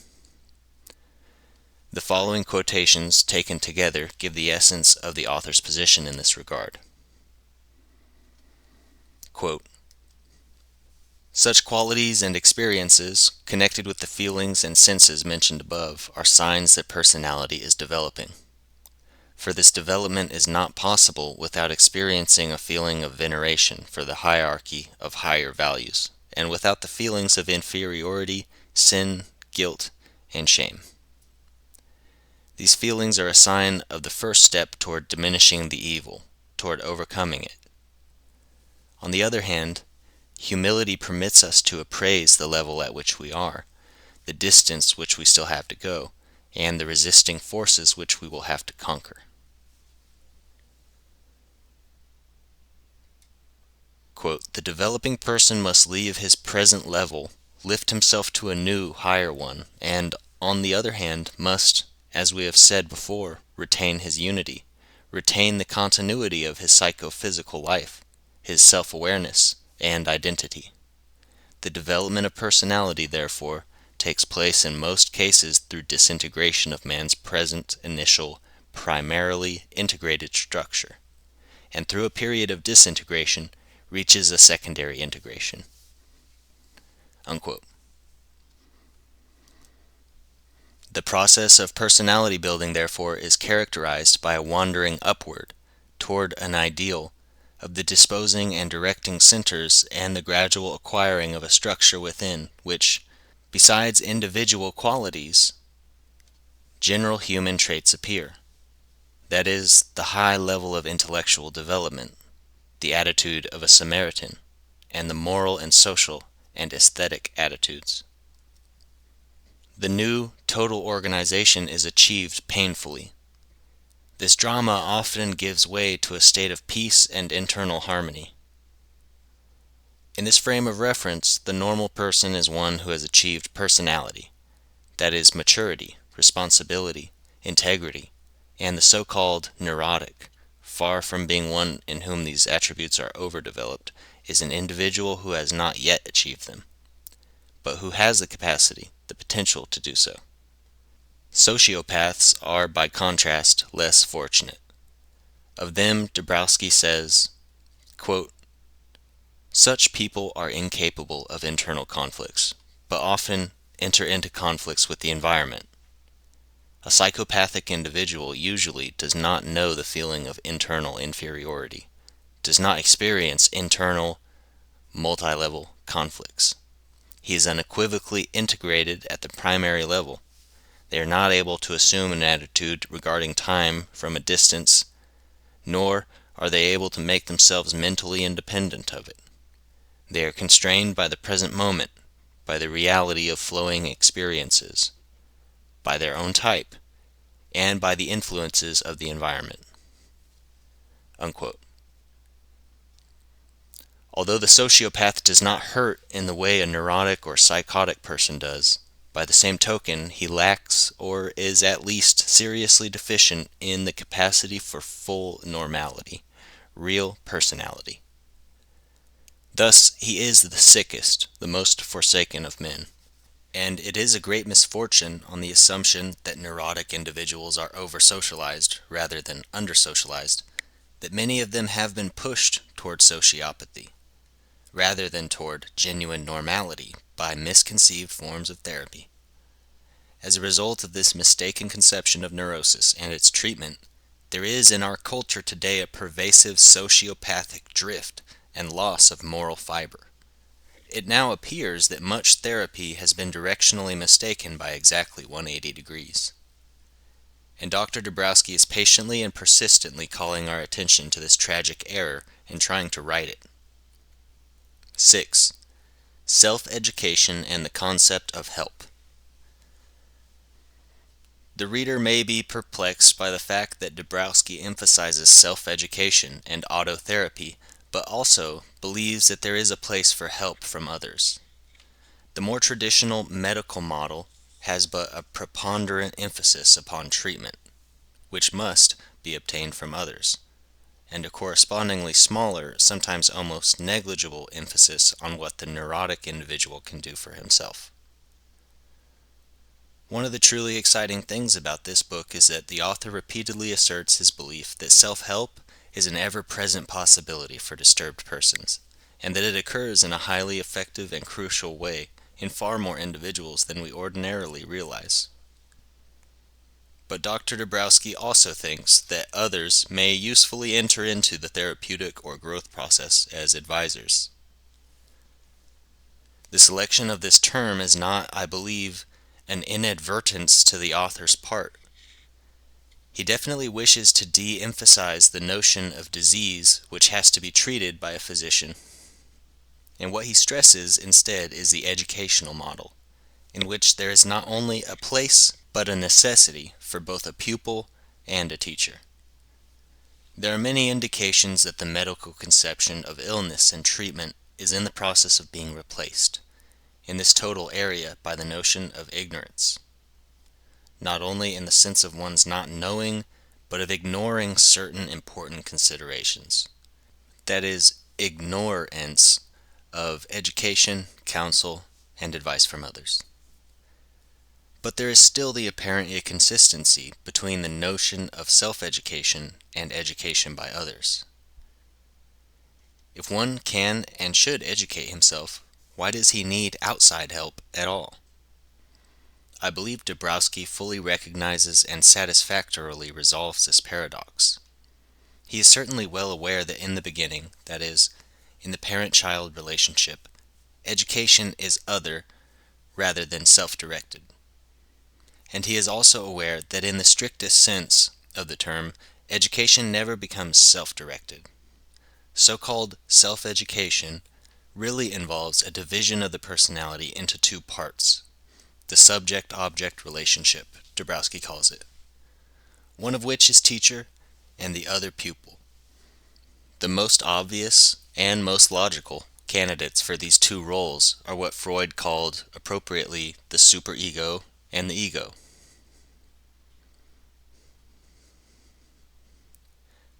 The following quotations, taken together, give the essence of the author's position in this regard. Quote, Such qualities and experiences, connected with the feelings and senses mentioned above, are signs that personality is developing. For this development is not possible without experiencing a feeling of veneration for the hierarchy of higher values, and without the feelings of inferiority, sin, guilt, and shame. These feelings are a sign of the first step toward diminishing the evil, toward overcoming it. On the other hand, humility permits us to appraise the level at which we are, the distance which we still have to go, and the resisting forces which we will have to conquer. Quote, "The developing person must leave his present level, lift himself to a new, higher one, and, on the other hand, must, as we have said before, retain his unity, retain the continuity of his psychophysical life, his self-awareness, and identity. The development of personality, therefore, takes place in most cases through disintegration of man's present initial, primarily integrated structure, and through a period of disintegration reaches a secondary integration." Unquote. The process of personality building, therefore, is characterized by a wandering upward toward an ideal of the disposing and directing centers and the gradual acquiring of a structure within which, besides individual qualities, general human traits appear. That is, the high level of intellectual development, the attitude of a Samaritan, and the moral and social and aesthetic attitudes. The new total organization is achieved painfully. This drama often gives way to a state of peace and internal harmony. In this frame of reference, the normal person is one who has achieved personality, that is, maturity, responsibility, integrity, and the so-called neurotic, far from being one in whom these attributes are overdeveloped, is an individual who has not yet achieved them, but who has the capacity, the potential to do so. Sociopaths are, by contrast, less fortunate. Of them, Dąbrowski says, quote, "Such people are incapable of internal conflicts, but often enter into conflicts with the environment. A psychopathic individual usually does not know the feeling of internal inferiority, does not experience internal, multi-level conflicts. He is unequivocally integrated at the primary level. They are not able to assume an attitude regarding time from a distance, nor are they able to make themselves mentally independent of it. They are constrained by the present moment, by the reality of flowing experiences, by their own type, and by the influences of the environment." Unquote. Although the sociopath does not hurt in the way a neurotic or psychotic person does, by the same token he lacks or is at least seriously deficient in the capacity for full normality, real personality. Thus he is the sickest, the most forsaken of men. And it is a great misfortune on the assumption that neurotic individuals are over-socialized rather than under-socialized, that many of them have been pushed toward sociopathy, rather than toward genuine normality by misconceived forms of therapy. As a result of this mistaken conception of neurosis and its treatment, there is in our culture today a pervasive sociopathic drift and loss of moral fiber. It now appears that much therapy has been directionally mistaken by exactly 180 degrees. And Dr. Dąbrowski is patiently and persistently calling our attention to this tragic error and trying to right it. 6. Self-education and the concept of help. The reader may be perplexed by the fact that Dąbrowski emphasizes self-education and autotherapy, but also believes that there is a place for help from others. The more traditional medical model has but a preponderant emphasis upon treatment, which must be obtained from others, and a correspondingly smaller, sometimes almost negligible emphasis on what the neurotic individual can do for himself. One of the truly exciting things about this book is that the author repeatedly asserts his belief that self-help is an ever-present possibility for disturbed persons, and that it occurs in a highly effective and crucial way in far more individuals than we ordinarily realize. But Dr. Dąbrowski also thinks that others may usefully enter into the therapeutic or growth process as advisors. The selection of this term is not, I believe, an inadvertence to the author's part. He definitely wishes to de-emphasize the notion of disease which has to be treated by a physician. And what he stresses instead is the educational model, in which there is not only a place but a necessity for both a pupil and a teacher. There are many indications that the medical conception of illness and treatment is in the process of being replaced, in this total area, by the notion of ignorance, not only in the sense of one's not knowing, but of ignoring certain important considerations. That is, ignorance of education, counsel, and advice from others. But there is still the apparent inconsistency between the notion of self-education and education by others. If one can and should educate himself, why does he need outside help at all? I believe Dąbrowski fully recognizes and satisfactorily resolves this paradox. He is certainly well aware that in the beginning, that is, in the parent-child relationship, education is other rather than self-directed. And he is also aware that in the strictest sense of the term, education never becomes self-directed. So-called self-education really involves a division of the personality into two parts, the subject-object relationship, Dąbrowski calls it, one of which is teacher and the other pupil. The most obvious and most logical candidates for these two roles are what Freud called appropriately the superego and the ego.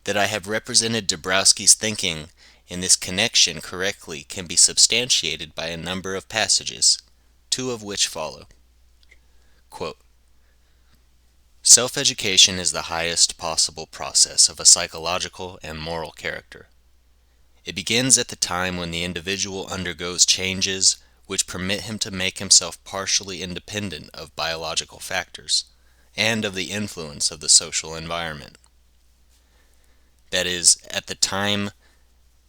That I have represented Dąbrowski's thinking in this connection correctly can be substantiated by a number of passages, two of which follow. Quote, "Self-education is the highest possible process of a psychological and moral character. It begins at the time when the individual undergoes changes which permit him to make himself partially independent of biological factors and of the influence of the social environment. That is, at the time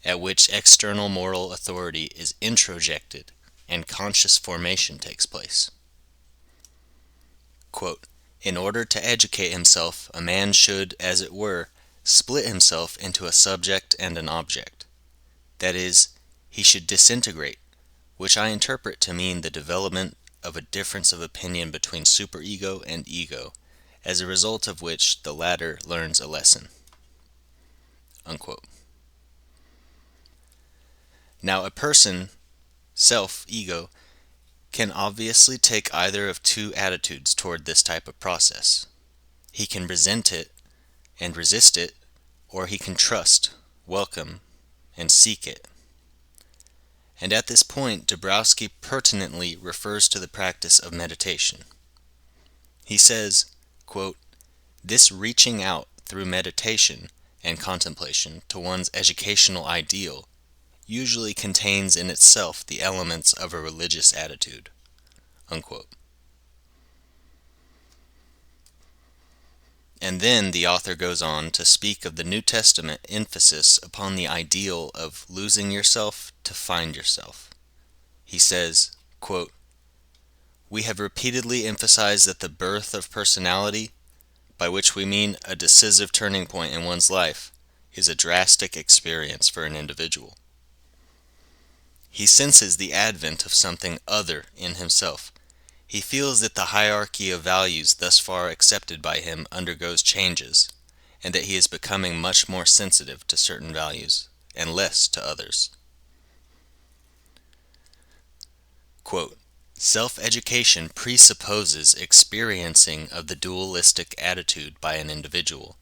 at which external moral authority is introjected and conscious formation takes place." Quote, "In order to educate himself, a man should, as it were, split himself into a subject and an object. That is, he should disintegrate, which I interpret to mean the development of a difference of opinion between superego and ego, as a result of which the latter learns a lesson." Unquote. Now a person, self, ego, can obviously take either of two attitudes toward this type of process. He can resent it and resist it, or he can trust, welcome, and seek it. And at this point, Dąbrowski pertinently refers to the practice of meditation. He says, quote, "This reaching out through meditation and contemplation to one's educational ideal usually contains in itself the elements of a religious attitude." Unquote. And then the author goes on to speak of the New Testament emphasis upon the ideal of losing yourself to find yourself. He says, quote, "We have repeatedly emphasized that the birth of personality, by which we mean a decisive turning point in one's life, is a drastic experience for an individual. He senses the advent of something other in himself. He feels that the hierarchy of values thus far accepted by him undergoes changes, and that he is becoming much more sensitive to certain values, and less to others." Quote, "Self-education presupposes experiencing of the dualistic attitude by an individual,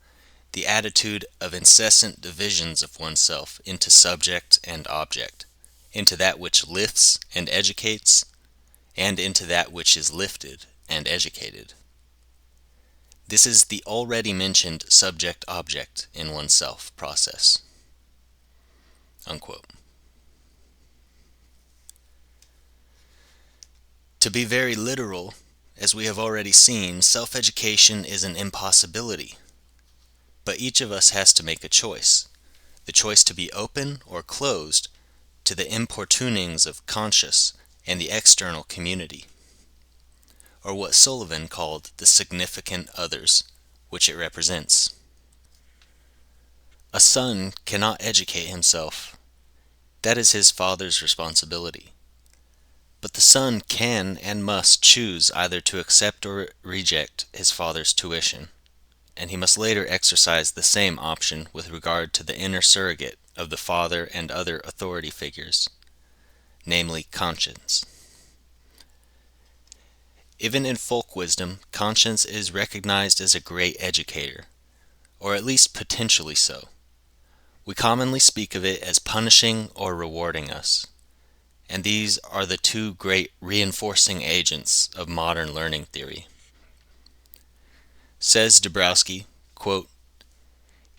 the attitude of incessant divisions of oneself into subject and object, into that which lifts and educates, and into that which is lifted and educated. This is the already mentioned subject-object in oneself process." Unquote. To be very literal, as we have already seen, self-education is an impossibility. But each of us has to make a choice. The choice to be open or closed to the importunings of conscious and the external community, or what Sullivan called the significant others, which it represents. A son cannot educate himself. That is his father's responsibility. But the son can and must choose either to accept or reject his father's tuition, and he must later exercise the same option with regard to the inner surrogate of the father and other authority figures, namely conscience. Even in folk wisdom, conscience is recognized as a great educator, or at least potentially so. We commonly speak of it as punishing or rewarding us, and these are the two great reinforcing agents of modern learning theory. Says Dąbrowski, quote,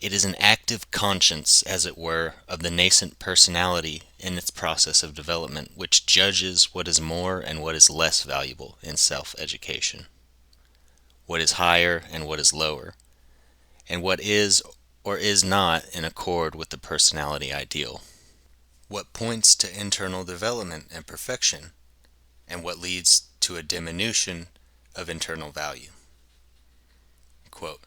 "It is an active conscience, as it were, of the nascent personality in its process of development, which judges what is more and what is less valuable in self-education, what is higher and what is lower, and what is or is not in accord with the personality ideal, what points to internal development and perfection, and what leads to a diminution of internal value." Quote,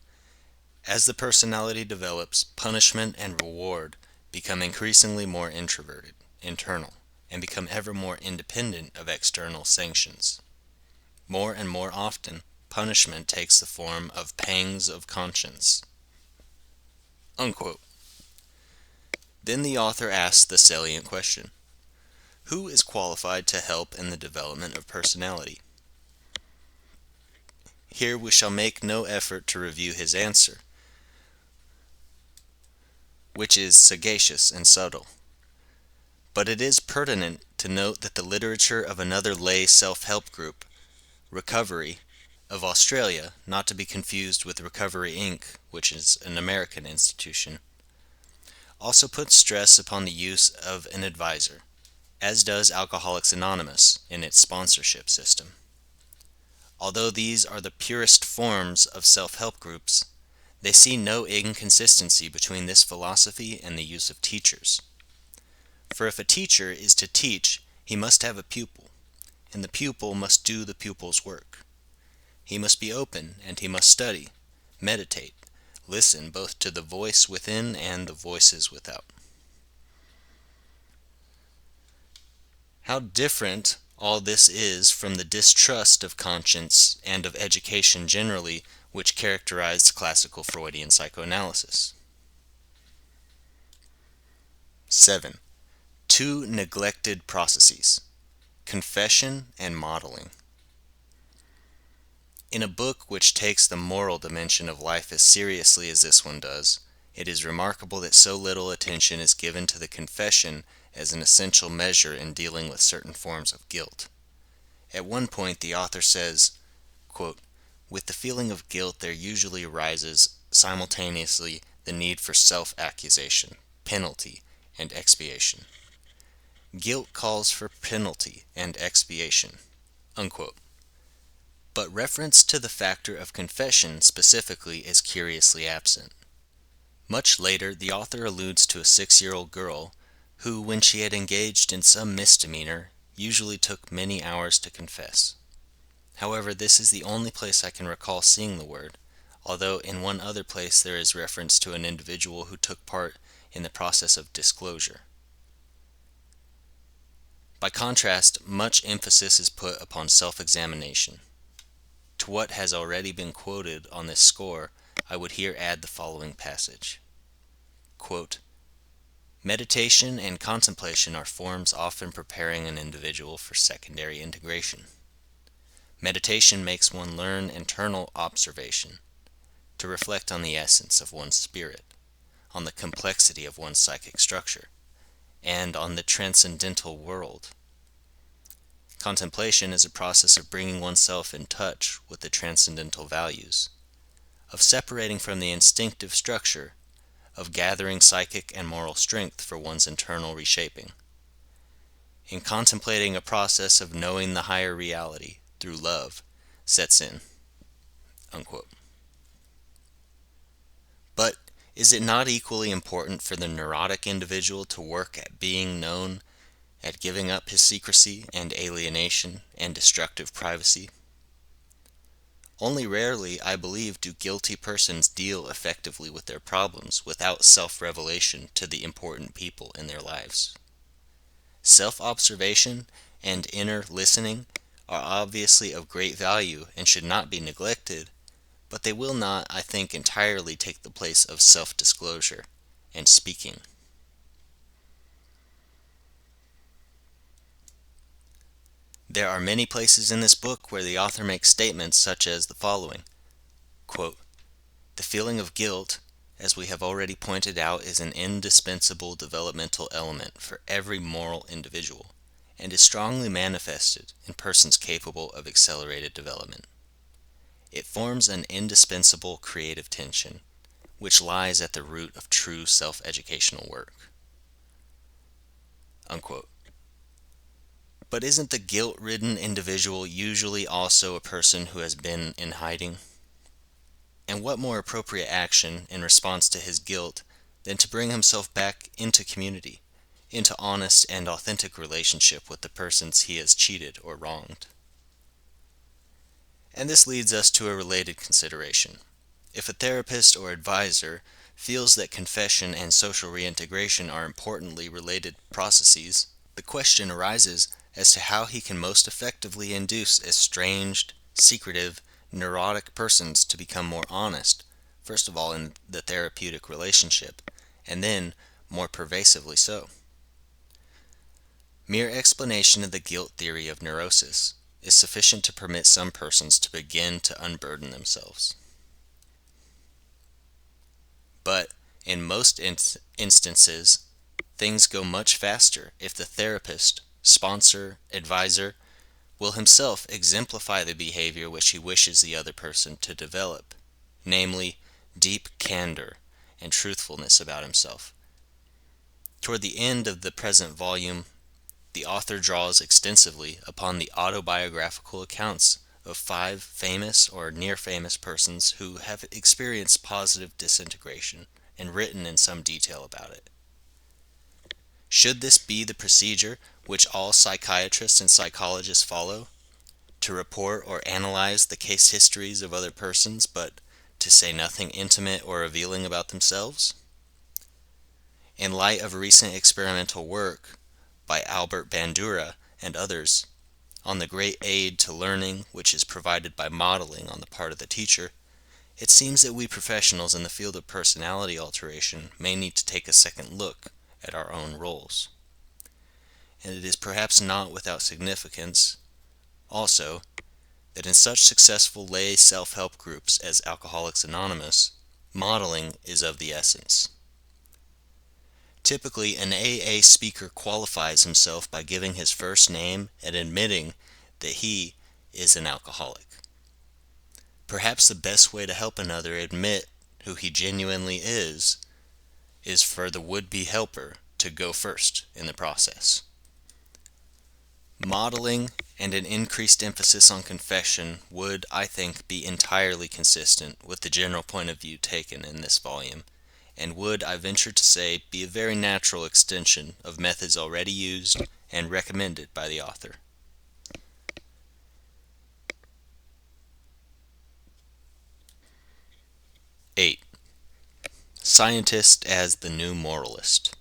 "As the personality develops, punishment and reward become increasingly more introverted, internal, and become ever more independent of external sanctions. More and more often, punishment takes the form of pangs of conscience." Unquote. Then the author asks the salient question: who is qualified to help in the development of personality? Here we shall make no effort to review his answer, which is sagacious and subtle. But it is pertinent to note that the literature of another lay self-help group, Recovery, of Australia, not to be confused with Recovery Inc., which is an American institution, also puts stress upon the use of an advisor, as does Alcoholics Anonymous in its sponsorship system. Although these are the purest forms of self-help groups, they see no inconsistency between this philosophy and the use of teachers. For if a teacher is to teach, he must have a pupil, and the pupil must do the pupil's work. He must be open, and he must study, meditate, listen both to the voice within and the voices without. How different all this is from the distrust of conscience and of education generally which characterized classical Freudian psychoanalysis. 7. Two neglected processes: confession and modeling. In a book which takes the moral dimension of life as seriously as this one does, it is remarkable that so little attention is given to the confession as an essential measure in dealing with certain forms of guilt. At one point the author says, quote, "With the feeling of guilt there usually arises simultaneously the need for self-accusation, penalty, and expiation. Guilt calls for penalty and expiation." Unquote. But reference to the factor of confession specifically is curiously absent. Much later, the author alludes to a 6-year-old girl who, when she had engaged in some misdemeanor, usually took many hours to confess. However, this is the only place I can recall seeing the word, although in one other place there is reference to an individual who took part in the process of disclosure. By contrast, much emphasis is put upon self-examination. To what has already been quoted on this score, I would here add the following passage. Quote, "Meditation and contemplation are forms often preparing an individual for secondary integration. Meditation makes one learn internal observation, to reflect on the essence of one's spirit, on the complexity of one's psychic structure, and on the transcendental world. Contemplation is a process of bringing oneself in touch with the transcendental values, of separating from the instinctive structure, of gathering psychic and moral strength for one's internal reshaping. in contemplating a process of knowing the higher reality through love sets in." Unquote. But is it not equally important for the neurotic individual to work at being known, at giving up his secrecy and alienation and destructive privacy? Only rarely, I believe, do guilty persons deal effectively with their problems without self-revelation to the important people in their lives. Self-observation and inner listening are obviously of great value and should not be neglected, but they will not, I think, entirely take the place of self-disclosure and speaking. There are many places in this book where the author makes statements such as the following, quote, "The feeling of guilt, as we have already pointed out, is an indispensable developmental element for every moral individual, and is strongly manifested in persons capable of accelerated development. It forms an indispensable creative tension, which lies at the root of true self-educational work." Unquote. But isn't the guilt-ridden individual usually also a person who has been in hiding? And what more appropriate action in response to his guilt than to bring himself back into community, into honest and authentic relationship with the persons he has cheated or wronged? And this leads us to a related consideration. If a therapist or advisor feels that confession and social reintegration are importantly related processes, the question arises as to how he can most effectively induce estranged, secretive, neurotic persons to become more honest, first of all in the therapeutic relationship, and then more pervasively so. Mere explanation of the guilt theory of neurosis is sufficient to permit some persons to begin to unburden themselves. But in most instances, things go much faster if the therapist, sponsor, advisor will himself exemplify the behavior which he wishes the other person to develop, namely, deep candor and truthfulness about himself. Toward the end of the present volume, the author draws extensively upon the autobiographical accounts of 5 famous or near-famous persons who have experienced positive disintegration and written in some detail about it. Should this be the procedure which all psychiatrists and psychologists follow, to report or analyze the case histories of other persons, but to say nothing intimate or revealing about themselves? In light of recent experimental work by Albert Bandura and others on the great aid to learning which is provided by modeling on the part of the teacher, it seems that we professionals in the field of personality alteration may need to take a second look at our own roles. And it is perhaps not without significance, also, that in such successful lay self-help groups as Alcoholics Anonymous, modeling is of the essence. Typically, an AA speaker qualifies himself by giving his first name and admitting that he is an alcoholic. Perhaps the best way to help another admit who he genuinely is for the would-be helper to go first in the process. Modeling and an increased emphasis on confession would, I think, be entirely consistent with the general point of view taken in this volume, and would, I venture to say, be a very natural extension of methods already used and recommended by the author. (8) Scientist as the new moralist.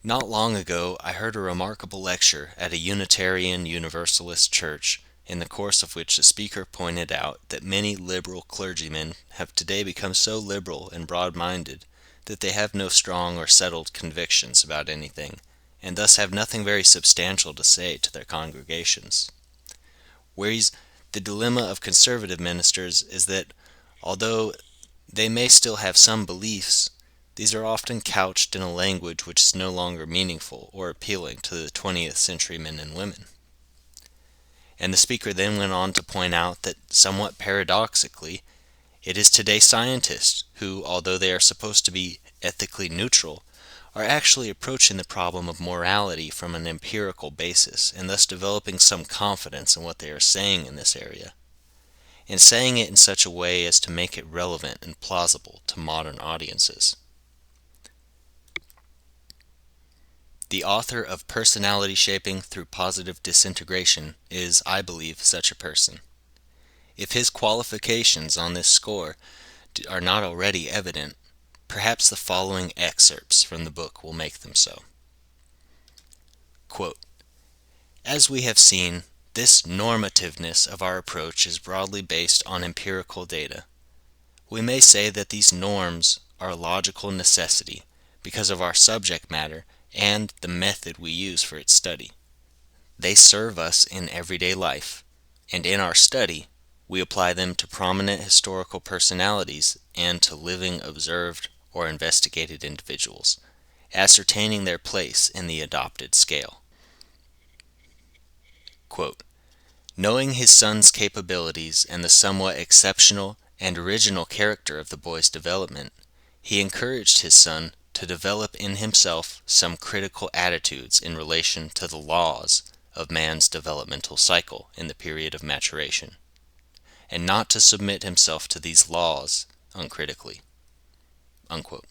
Not long ago, I heard a remarkable lecture at a Unitarian Universalist church, in the course of which the speaker pointed out that many liberal clergymen have today become so liberal and broad-minded that they have no strong or settled convictions about anything, and thus have nothing very substantial to say to their congregations. Whereas the dilemma of conservative ministers is that, although they may still have some beliefs, these are often couched in a language which is no longer meaningful or appealing to the 20th century men and women. And the speaker then went on to point out that, somewhat paradoxically, it is today scientists who, although they are supposed to be ethically neutral, are actually approaching the problem of morality from an empirical basis, and thus developing some confidence in what they are saying in this area, and saying it in such a way as to make it relevant and plausible to modern audiences. The author of Personality Shaping Through Positive Disintegration is, I believe, such a person. If his qualifications on this score are not already evident, perhaps the following excerpts from the book will make them so. Quote, "As we have seen, this normativeness of our approach is broadly based on empirical data. We may say that these norms are a logical necessity because of our subject matter and the method we use for its study. They serve us in everyday life, and in our study, we apply them to prominent historical personalities and to living, observed, or investigated individuals, ascertaining their place in the adopted scale." Quote, "Knowing his son's capabilities and the somewhat exceptional and original character of the boy's development, he encouraged his son to develop in himself some critical attitudes in relation to the laws of man's developmental cycle in the period of maturation, and not to submit himself to these laws uncritically." Unquote.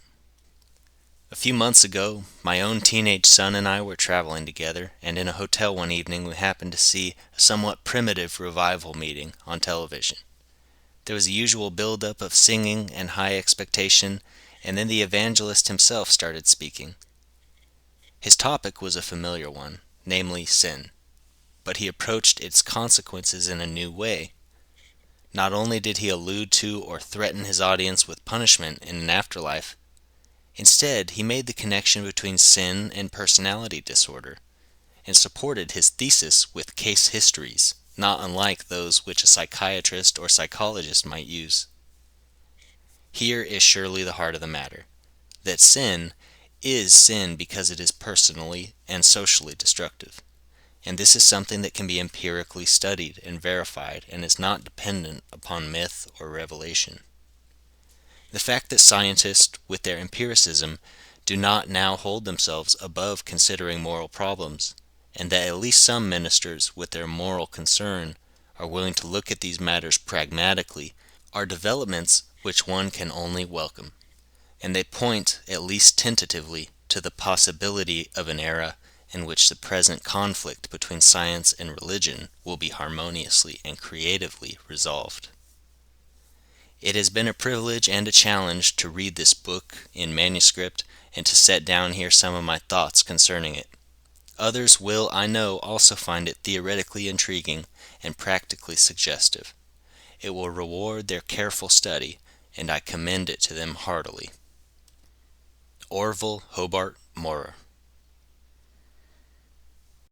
A few months ago, my own teenage son and I were traveling together, and in a hotel one evening we happened to see a somewhat primitive revival meeting on television. There was the usual build-up of singing and high expectation, and then the evangelist himself started speaking. His topic was a familiar one, namely sin, but he approached its consequences in a new way. Not only did he allude to or threaten his audience with punishment in an afterlife, instead he made the connection between sin and personality disorder, and supported his thesis with case histories, not unlike those which a psychiatrist or psychologist might use. Here is surely the heart of the matter, that sin is sin because it is personally and socially destructive, and this is something that can be empirically studied and verified and is not dependent upon myth or revelation. The fact that scientists, with their empiricism, do not now hold themselves above considering moral problems, and that at least some ministers, with their moral concern, are willing to look at these matters pragmatically, are developments which one can only welcome, and they point, at least tentatively, to the possibility of an era in which the present conflict between science and religion will be harmoniously and creatively resolved. It has been a privilege and a challenge to read this book in manuscript and to set down here some of my thoughts concerning it. Others will, I know, also find it theoretically intriguing and practically suggestive. It will reward their careful study, and I commend it to them heartily. Orville Hobart Maurer.